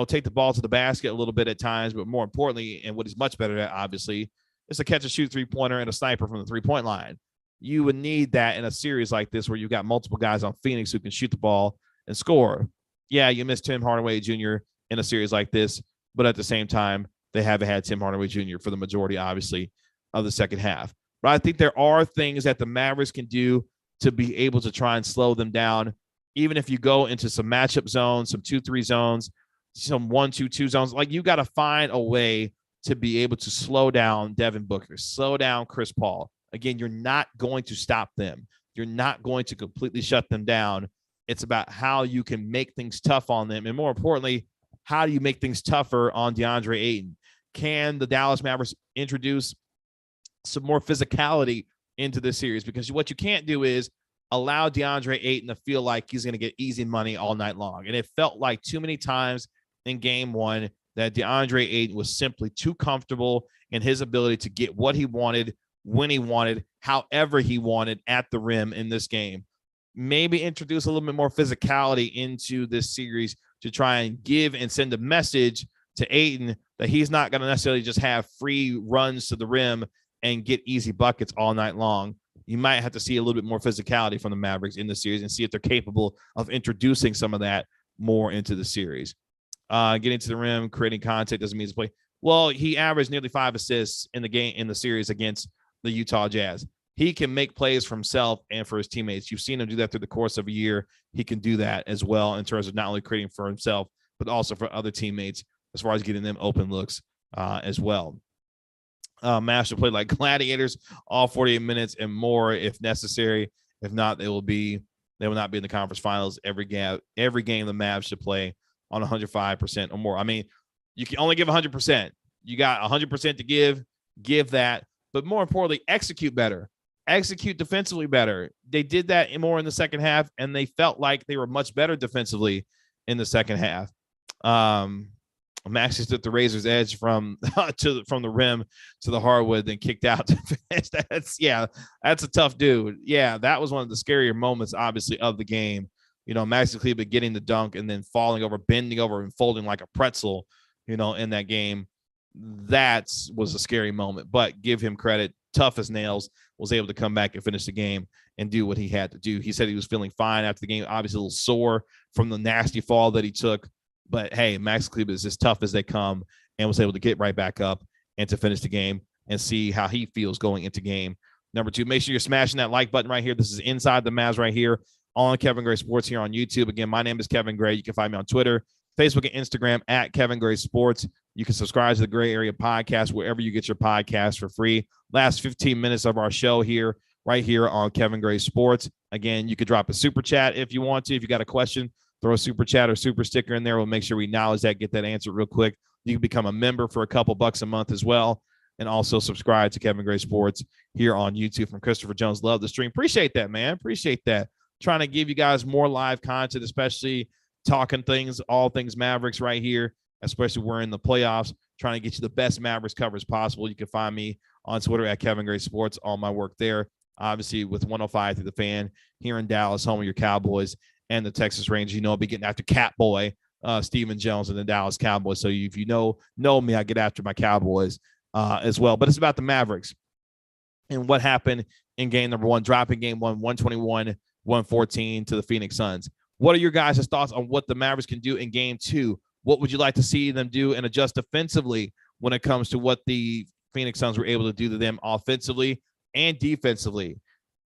take the ball to the basket a little bit at times, but more importantly, and what he's much better at, obviously, is to catch a shoot three-pointer and a sniper from the three-point line. You would need that in a series like this where you've got multiple guys on Phoenix who can shoot the ball and score. Yeah, you miss Tim Hardaway Jr. in a series like this, but at the same time, they haven't had Tim Hardaway Jr. for the majority, obviously, of the second half. But I think there are things that the Mavericks can do to be able to try and slow them down, even if you go into some matchup zones, some 2-3 zones, some 1-2-2 zones. Like, you got to find a way to be able to slow down Devin Booker, slow down Chris Paul. Again, you're not going to stop them. You're not going to completely shut them down. It's about how you can make things tough on them. And more importantly, how do you make things tougher on Deandre Ayton? Can the Dallas Mavericks introduce some more physicality into this series? Because what you can't do is allow Deandre Ayton to feel like he's going to get easy money all night long. And it felt like too many times in game one that Deandre Ayton was simply too comfortable in his ability to get what he wanted, when he wanted, however he wanted at the rim in this game. Maybe introduce a little bit more physicality into this series to try and give and send a message to Ayton that he's not going to necessarily just have free runs to the rim and get easy buckets all night long. You might have to see a little bit more physicality from the Mavericks in the series and see if they're capable of introducing some of that more into the series. Getting to the rim, creating contact doesn't mean to play. Well, he averaged nearly 5 assists in the series against the Utah Jazz. He can make plays for himself and for his teammates. You've seen him do that through the course of a year. He can do that as well in terms of not only creating for himself, but also for other teammates as far as getting them open looks as well. Mavs should play like gladiators all 48 minutes and more if necessary. If not, they will not be in the conference finals. Every game the Mavs should play on 105% or more. I mean, you can only give 100%. You got 100% to give that. But more importantly, execute better. Execute defensively better. They did that more in the second half, and they felt like they were much better defensively in the second half. Maxey took the razor's edge from the rim to the hardwood, then kicked out to finish. That's a tough dude. Yeah, that was one of the scarier moments, obviously, of the game. Maxey Kleber getting the dunk and then falling over, bending over, and folding like a pretzel, in that game. That was a scary moment, but give him credit. Tough as nails, was able to come back and finish the game and do what he had to do. He said he was feeling fine after the game, obviously a little sore from the nasty fall that he took. But, hey, Max Kleber is as tough as they come and was able to get right back up and to finish the game and see how he feels going into game number 2. Make sure you're smashing that like button right here. This is Inside the Mavs right here on Kevin Gray Sports here on YouTube. Again, my name is Kevin Gray. You can find me on Twitter, Facebook, and Instagram at Kevin Gray Sports. You can subscribe to the Gray Area Podcast wherever you get your podcast for free. Last 15 minutes of our show here, right here on Kevin Gray Sports. Again, you could drop a super chat if you want to. If you got a question, throw a super chat or super sticker in there. We'll make sure we acknowledge that, get that answered real quick. You can become a member for a couple bucks a month as well. And also subscribe to Kevin Gray Sports here on YouTube from Christopher Jones. Love the stream. Appreciate that, man. Appreciate that. Trying to give you guys more live content, especially talking things, all things Mavericks right here, especially we're in the playoffs, trying to get you the best Mavericks coverage possible. You can find me on Twitter at Kevin Gray Sports, all my work there. Obviously, with 105 through the fan here in Dallas, home of your Cowboys and the Texas Rangers. You know, I'll be getting after Catboy, Stephen Jones, and the Dallas Cowboys. So if you know me, I get after my Cowboys as well. But it's about the Mavericks and what happened in game number one, dropping game one, 121-114 to the Phoenix Suns. What are your guys' thoughts on what the Mavericks can do in game two? What would you like to see them do and adjust defensively when it comes to what the Phoenix Suns were able to do to them offensively and defensively?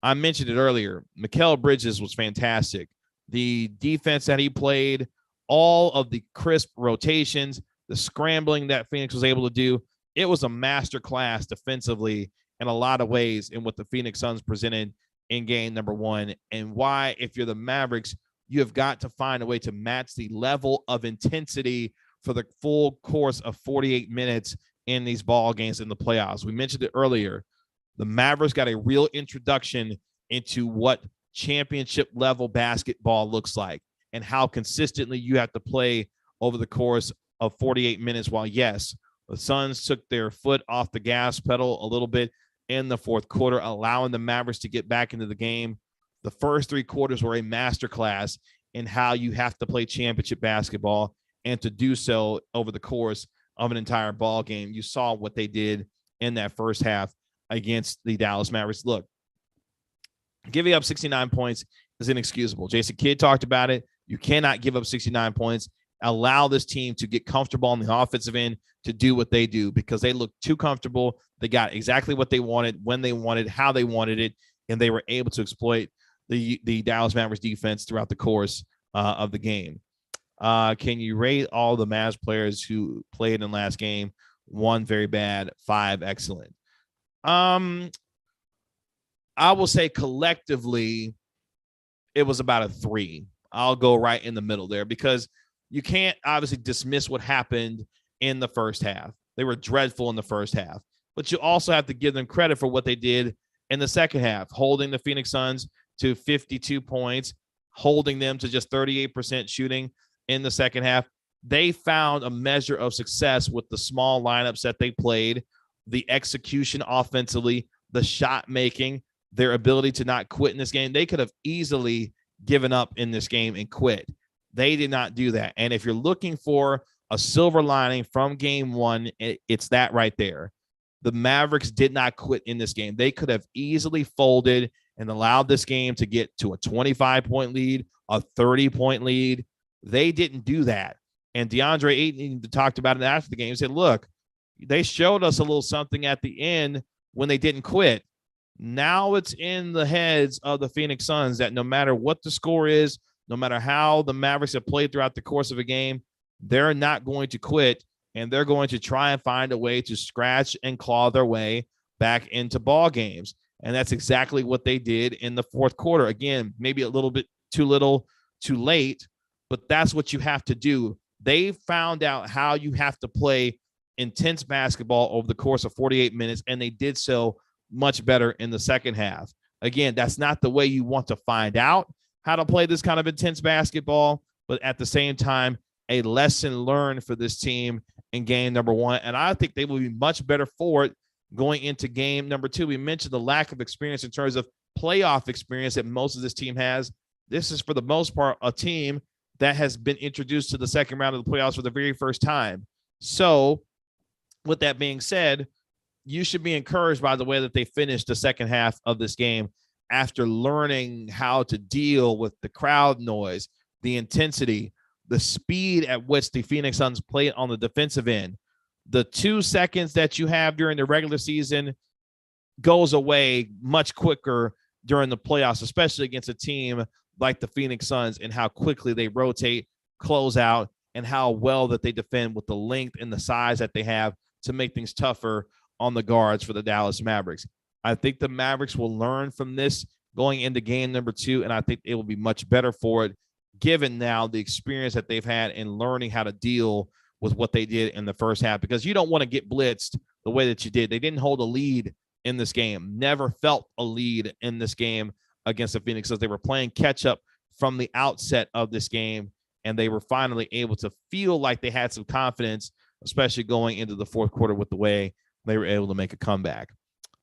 I mentioned it earlier. Mikal Bridges was fantastic. The defense that he played, all of the crisp rotations, the scrambling that Phoenix was able to do, it was a masterclass defensively in a lot of ways in what the Phoenix Suns presented in game number one, and why, if you're the Mavericks, you have got to find a way to match the level of intensity for the full course of 48 minutes in these ball games in the playoffs. We mentioned it earlier. The Mavericks got a real introduction into what championship level basketball looks like and how consistently you have to play over the course of 48 minutes. While, yes, the Suns took their foot off the gas pedal a little bit in the fourth quarter, allowing the Mavericks to get back into the game. The first three quarters were a masterclass in how you have to play championship basketball, and to do so over the course of an entire ball game. You saw what they did in that first half against the Dallas Mavericks. Look, giving up 69 points is inexcusable. Jason Kidd talked about it. You cannot give up 69 points. Allow this team to get comfortable on the offensive end to do what they do, because they look too comfortable. They got exactly what they wanted, when they wanted, how they wanted it, and they were able to exploit the Dallas Mavericks defense throughout the course of the game. Can you rate all the Mavs players who played in last game? 1, very bad. 5, excellent. I will say collectively it was about a 3. I'll go right in the middle there, because you can't obviously dismiss what happened in the first half. They were dreadful in the first half, but you also have to give them credit for what they did in the second half, holding the Phoenix Suns to 52 points, holding them to just 38% shooting in the second half. They found a measure of success with the small lineups that they played, the execution offensively, the shot making, their ability to not quit in this game. They could have easily given up in this game and quit. They did not do that. And if you're looking for a silver lining from game one, it's that right there. The Mavericks did not quit in this game. They could have easily folded and allowed this game to get to a 25-point lead, a 30-point lead. They didn't do that. And Deandre Ayton talked about it after the game. He said, look, they showed us a little something at the end when they didn't quit. Now it's in the heads of the Phoenix Suns that no matter what the score is, no matter how the Mavericks have played throughout the course of a game, they're not going to quit, and they're going to try and find a way to scratch and claw their way back into ball games. And that's exactly what they did in the fourth quarter. Again, maybe a little bit too little, too late, but that's what you have to do. They found out how you have to play intense basketball over the course of 48 minutes, and they did so much better in the second half. Again, that's not the way you want to find out how to play this kind of intense basketball, but at the same time, a lesson learned for this team in game number one. And I think they will be much better for it going into game number two. We mentioned the lack of experience in terms of playoff experience that most of this team has. This is, for the most part, a team that has been introduced to the second round of the playoffs for the very first time. So with that being said, you should be encouraged by the way that they finished the second half of this game after learning how to deal with the crowd noise, the intensity, the speed at which the Phoenix Suns played on the defensive end. The 2 seconds that you have during the regular season goes away much quicker during the playoffs, especially against a team like the Phoenix Suns and how quickly they rotate, close out, and how well that they defend with the length and the size that they have to make things tougher on the guards for the Dallas Mavericks. I think the Mavericks will learn from this going into game number 2, and I think it will be much better for it, given now the experience that they've had in learning how to deal with what they did in the first half, because you don't want to get blitzed the way that you did. They didn't hold a lead in this game, never felt a lead in this game against the Phoenix Suns. They were playing catch up from the outset of this game, and they were finally able to feel like they had some confidence, especially going into the fourth quarter with the way they were able to make a comeback.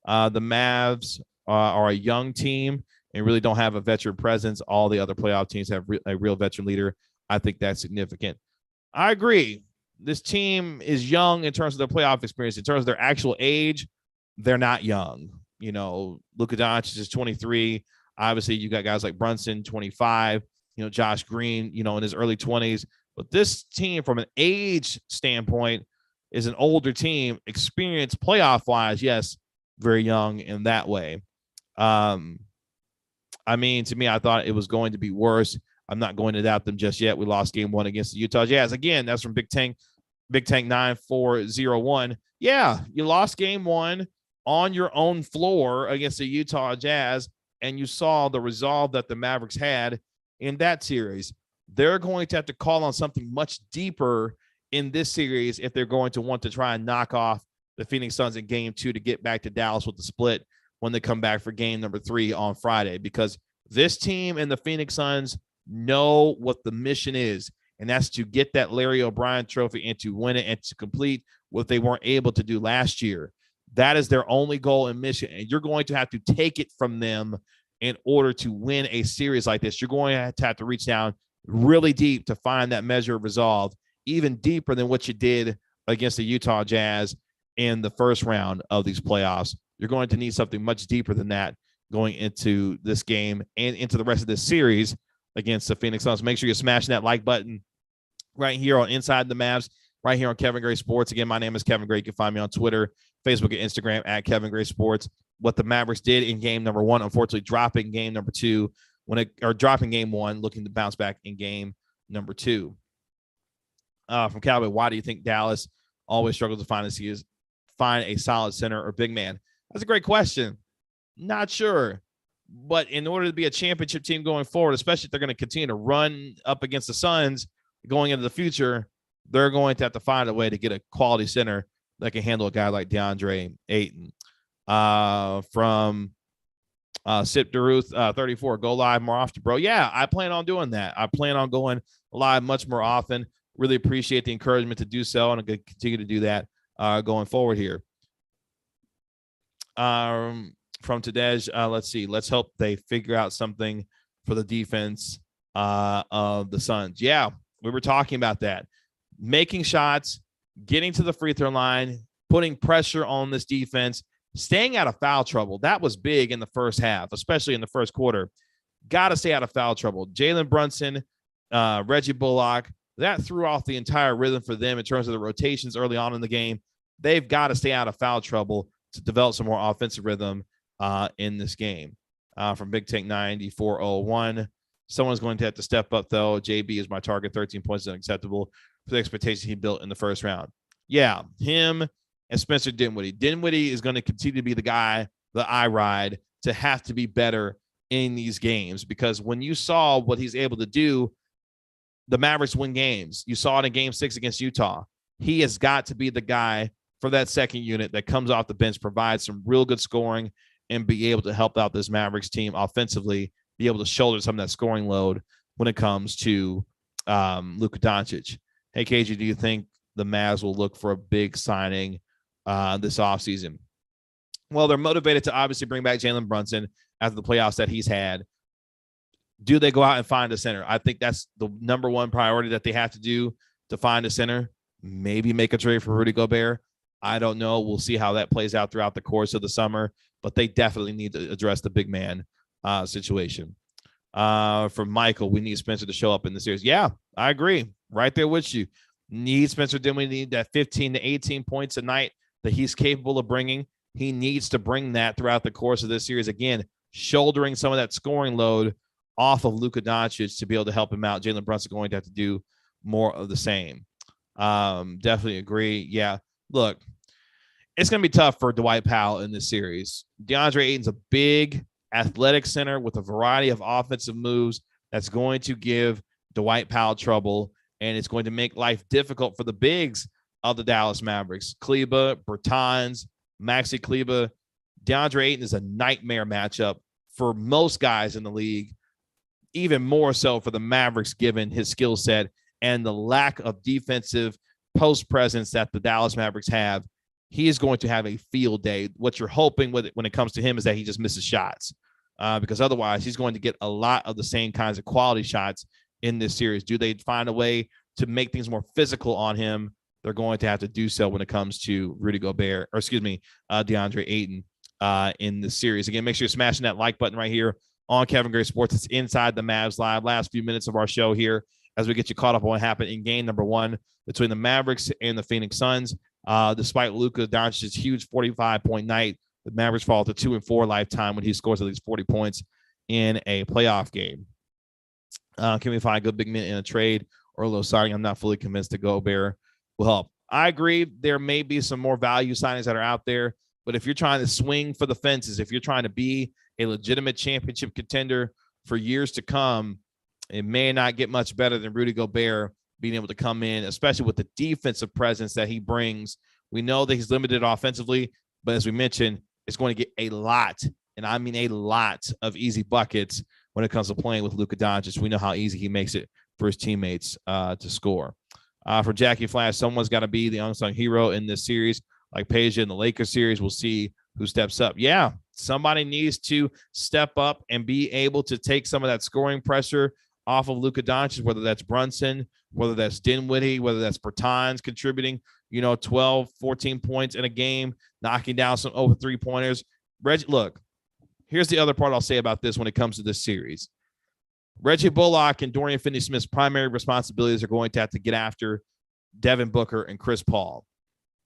The Mavs are a young team and really don't have a veteran presence. All the other playoff teams have a real veteran leader. I think that's significant. I agree. This team is young in terms of their playoff experience. In terms of their actual age, they're not young. You know, Luka Doncic is 23. Obviously, you got guys like Brunson, 25. You know, Josh Green, you know, in his early 20s. But this team, from an age standpoint, is an older team. Experience playoff-wise, yes, very young in that way. I mean, to me, I thought it was going to be worse. I'm not going to doubt them just yet. We lost game 1 against the Utah Jazz. Again, that's from Big Tank 9401. Yeah, you lost game 1 on your own floor against the Utah Jazz, and you saw the resolve that the Mavericks had in that series. They're going to have to call on something much deeper in this series if they're going to want to try and knock off the Phoenix Suns in game 2 to get back to Dallas with the split when they come back for game number 3 on Friday, because this team and the Phoenix Suns know what the mission is, and that's to get that Larry O'Brien trophy and to win it and to complete what they weren't able to do last year. That is their only goal and mission, and you're going to have to take it from them in order to win a series like this. You're going to have to reach down really deep to find that measure of resolve, even deeper than what you did against the Utah Jazz in the first round of these playoffs. You're going to need something much deeper than that going into this game and into the rest of this series against the Phoenix Suns. Make sure you're smashing that like button right here on Inside the Mavs, right here on Kevin Gray Sports. Again, my name is Kevin Gray. You can find me on Twitter, Facebook, and Instagram at Kevin Gray Sports. What the Mavericks did in game number 1, unfortunately dropping game number 2, dropping game 1, looking to bounce back in game number 2. From Cowboy, why do you think Dallas always struggles to find a solid center or big man? That's a great question. Not sure. But in order to be a championship team going forward, especially if they're going to continue to run up against the Suns going into the future, they're going to have to find a way to get a quality center that can handle a guy like Deandre Ayton. From Sip DeRuth, 34, go live more often, bro. Yeah, I plan on doing that. I plan on going live much more often. Really appreciate the encouragement to do so, and I'm going to continue to do that going forward here. From Tadej, let's see. Let's hope they figure out something for the defense of the Suns. Yeah, we were talking about that. Making shots, getting to the free throw line, putting pressure on this defense, staying out of foul trouble. That was big in the first half, especially in the first quarter. Got to stay out of foul trouble. Jalen Brunson, Reggie Bullock, that threw off the entire rhythm for them in terms of the rotations early on in the game. They've got to stay out of foul trouble to develop some more offensive rhythm in this game. From Big Tank 9401, someone's going to have to step up, though. JB is my target. 13 points is unacceptable for the expectations he built in the first round. Yeah, him and Spencer Dinwiddie. Dinwiddie is going to continue to be the guy that I ride to have to be better in these games, because when you saw what he's able to do, the Mavericks win games. You saw it in game 6 against Utah. He has got to be the guy for that second unit that comes off the bench, provides some real good scoring, and be able to help out this Mavericks team offensively, be able to shoulder some of that scoring load when it comes to Luka Doncic. Hey, KG, do you think the Mavs will look for a big signing this offseason? Well, they're motivated to obviously bring back Jalen Brunson after the playoffs that he's had. Do they go out and find a center? I think that's the number one priority that they have to do to find a center. Maybe make a trade for Rudy Gobert. I don't know. We'll see how that plays out throughout the course of the summer, but they definitely need to address the big man situation. From Michael, we need Spencer to show up in the series. Yeah, I agree. Right there with you. Need Spencer Dinwiddie, need that 15 to 18 points a night that he's capable of bringing. He needs to bring that throughout the course of this series. Again, shouldering some of that scoring load off of Luka Doncic to be able to help him out. Jalen Brunson going to have to do more of the same. Definitely agree. Yeah, look, it's going to be tough for Dwight Powell in this series. DeAndre Ayton's a big athletic center with a variety of offensive moves that's going to give Dwight Powell trouble, and it's going to make life difficult for the bigs of the Dallas Mavericks. Kleber, Bertans, Maxi Kleber. DeAndre Ayton is a nightmare matchup for most guys in the league, even more so for the Mavericks given his skill set and the lack of defensive post presence that the Dallas Mavericks have. He is going to have a field day. What you're hoping with it when it comes to him is that he just misses shots, because otherwise he's going to get a lot of the same kinds of quality shots in this series. Do they find a way to make things more physical on him? They're going to have to do so when it comes to DeAndre Ayton in the series. Again, make sure you're smashing that like button right here on Kevin Gray Sports. It's Inside the Mavs Live. Last few minutes of our show here as we get you caught up on what happened in game number 1 between the Mavericks and the Phoenix Suns. Despite Luka Doncic's huge 45-point night, the Mavericks fall to 2-4 lifetime when he scores at least 40 points in a playoff game. Can we find a good big man in a trade or a little signing? I'm not fully convinced that Gobert will help. I agree there may be some more value signings that are out there, but if you're trying to swing for the fences, if you're trying to be a legitimate championship contender for years to come, it may not get much better than Rudy Gobert being able to come in, especially with the defensive presence that he brings. We know that he's limited offensively, but as we mentioned, it's going to get a lot, and I mean a lot, of easy buckets when it comes to playing with Luka Doncic. We know how easy he makes it for his teammates to score. For Jackie Flash, someone's got to be the unsung hero in this series, like Peja in the Lakers series. We'll see who steps up. Yeah, somebody needs to step up and be able to take some of that scoring pressure off of Luka Doncic, whether that's Brunson, whether that's Dinwiddie, whether that's Bertans contributing, 12, 14 points in a game, knocking down some over three-pointers. Reggie, look, here's the other part I'll say about this when it comes to this series. Reggie Bullock and Dorian Finney-Smith's primary responsibilities are going to have to get after Devin Booker and Chris Paul.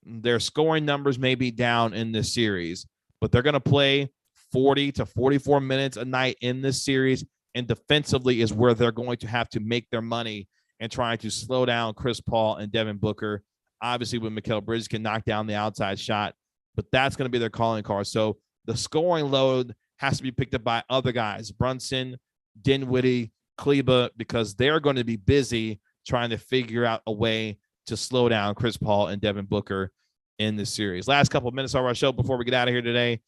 Their scoring numbers may be down in this series, but they're going to play 40 to 44 minutes a night in this series, and defensively is where they're going to have to make their money and trying to slow down Chris Paul and Devin Booker. Obviously, when Mikal Bridges can knock down the outside shot, but that's going to be their calling card. So the scoring load has to be picked up by other guys, Brunson, Dinwiddie, Kleber, because they're going to be busy trying to figure out a way to slow down Chris Paul and Devin Booker in this series. Last couple of minutes of our show before we get out of here today.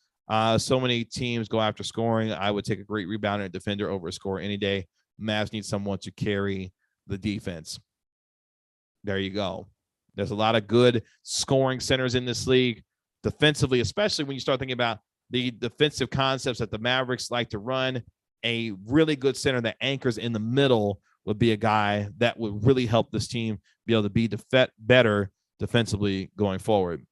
So many teams go after scoring. I would take a great rebounder and defender over a scorer any day. Mavs need someone to carry the defense. There you go. There's a lot of good scoring centers in this league. Defensively, especially when you start thinking about the defensive concepts that the Mavericks like to run, a really good center that anchors in the middle would be a guy that would really help this team be able to be better defensively going forward.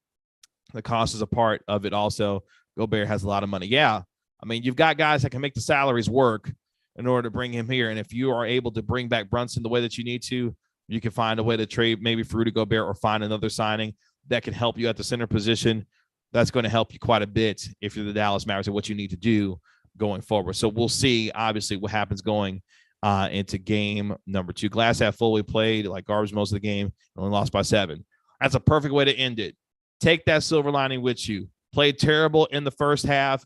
The cost is a part of it also. Gobert has a lot of money. Yeah, I mean, you've got guys that can make the salaries work in order to bring him here. And if you are able to bring back Brunson the way that you need to, you can find a way to trade maybe for Rudy Gobert or find another signing that can help you at the center position. That's going to help you quite a bit if you're the Dallas Mavericks and what you need to do going forward. So we'll see, obviously, what happens going into game number 2. Glass half full. We played like garbage most of the game and only lost by 7. That's a perfect way to end it. Take that silver lining with you. Played terrible in the first half,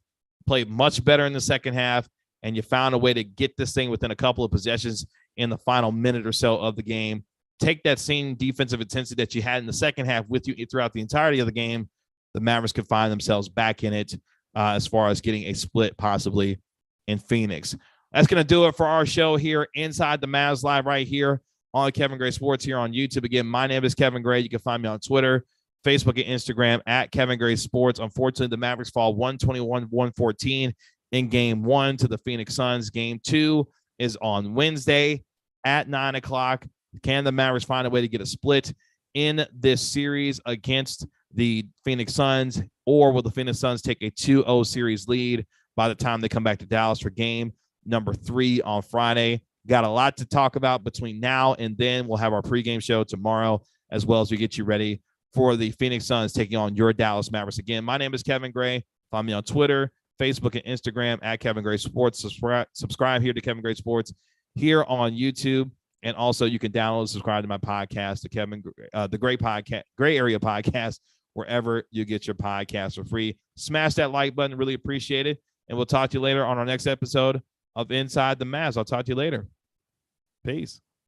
played much better in the second half, and you found a way to get this thing within a couple of possessions in the final minute or so of the game. Take that same defensive intensity that you had in the second half with you throughout the entirety of the game. The Mavericks could find themselves back in it as far as getting a split possibly in Phoenix. That's going to do it for our show here Inside the Mavs Live right here on Kevin Gray Sports here on YouTube. Again, my name is Kevin Gray. You can find me on Twitter, Facebook, and Instagram at Kevin Gray Sports. Unfortunately, the Mavericks fall 121-114 in game 1 to the Phoenix Suns. Game 2 is on Wednesday at 9 o'clock. Can the Mavericks find a way to get a split in this series against the Phoenix Suns, or will the Phoenix Suns take a 2-0 series lead by the time they come back to Dallas for game number 3 on Friday? Got a lot to talk about between now and then. We'll have our pregame show tomorrow, as well as we get you ready for the Phoenix Suns taking on your Dallas Mavericks. Again, my name is Kevin Gray. Find me on Twitter, Facebook and Instagram at Kevin Gray Sports. Subscribe here to Kevin Gray Sports here on YouTube. And also you can download and subscribe to my podcast, the Gray Area Podcast, wherever you get your podcasts for free. Smash that like button. Really appreciate it. And we'll talk to you later on our next episode of Inside the Mavs. I'll talk to you later. Peace.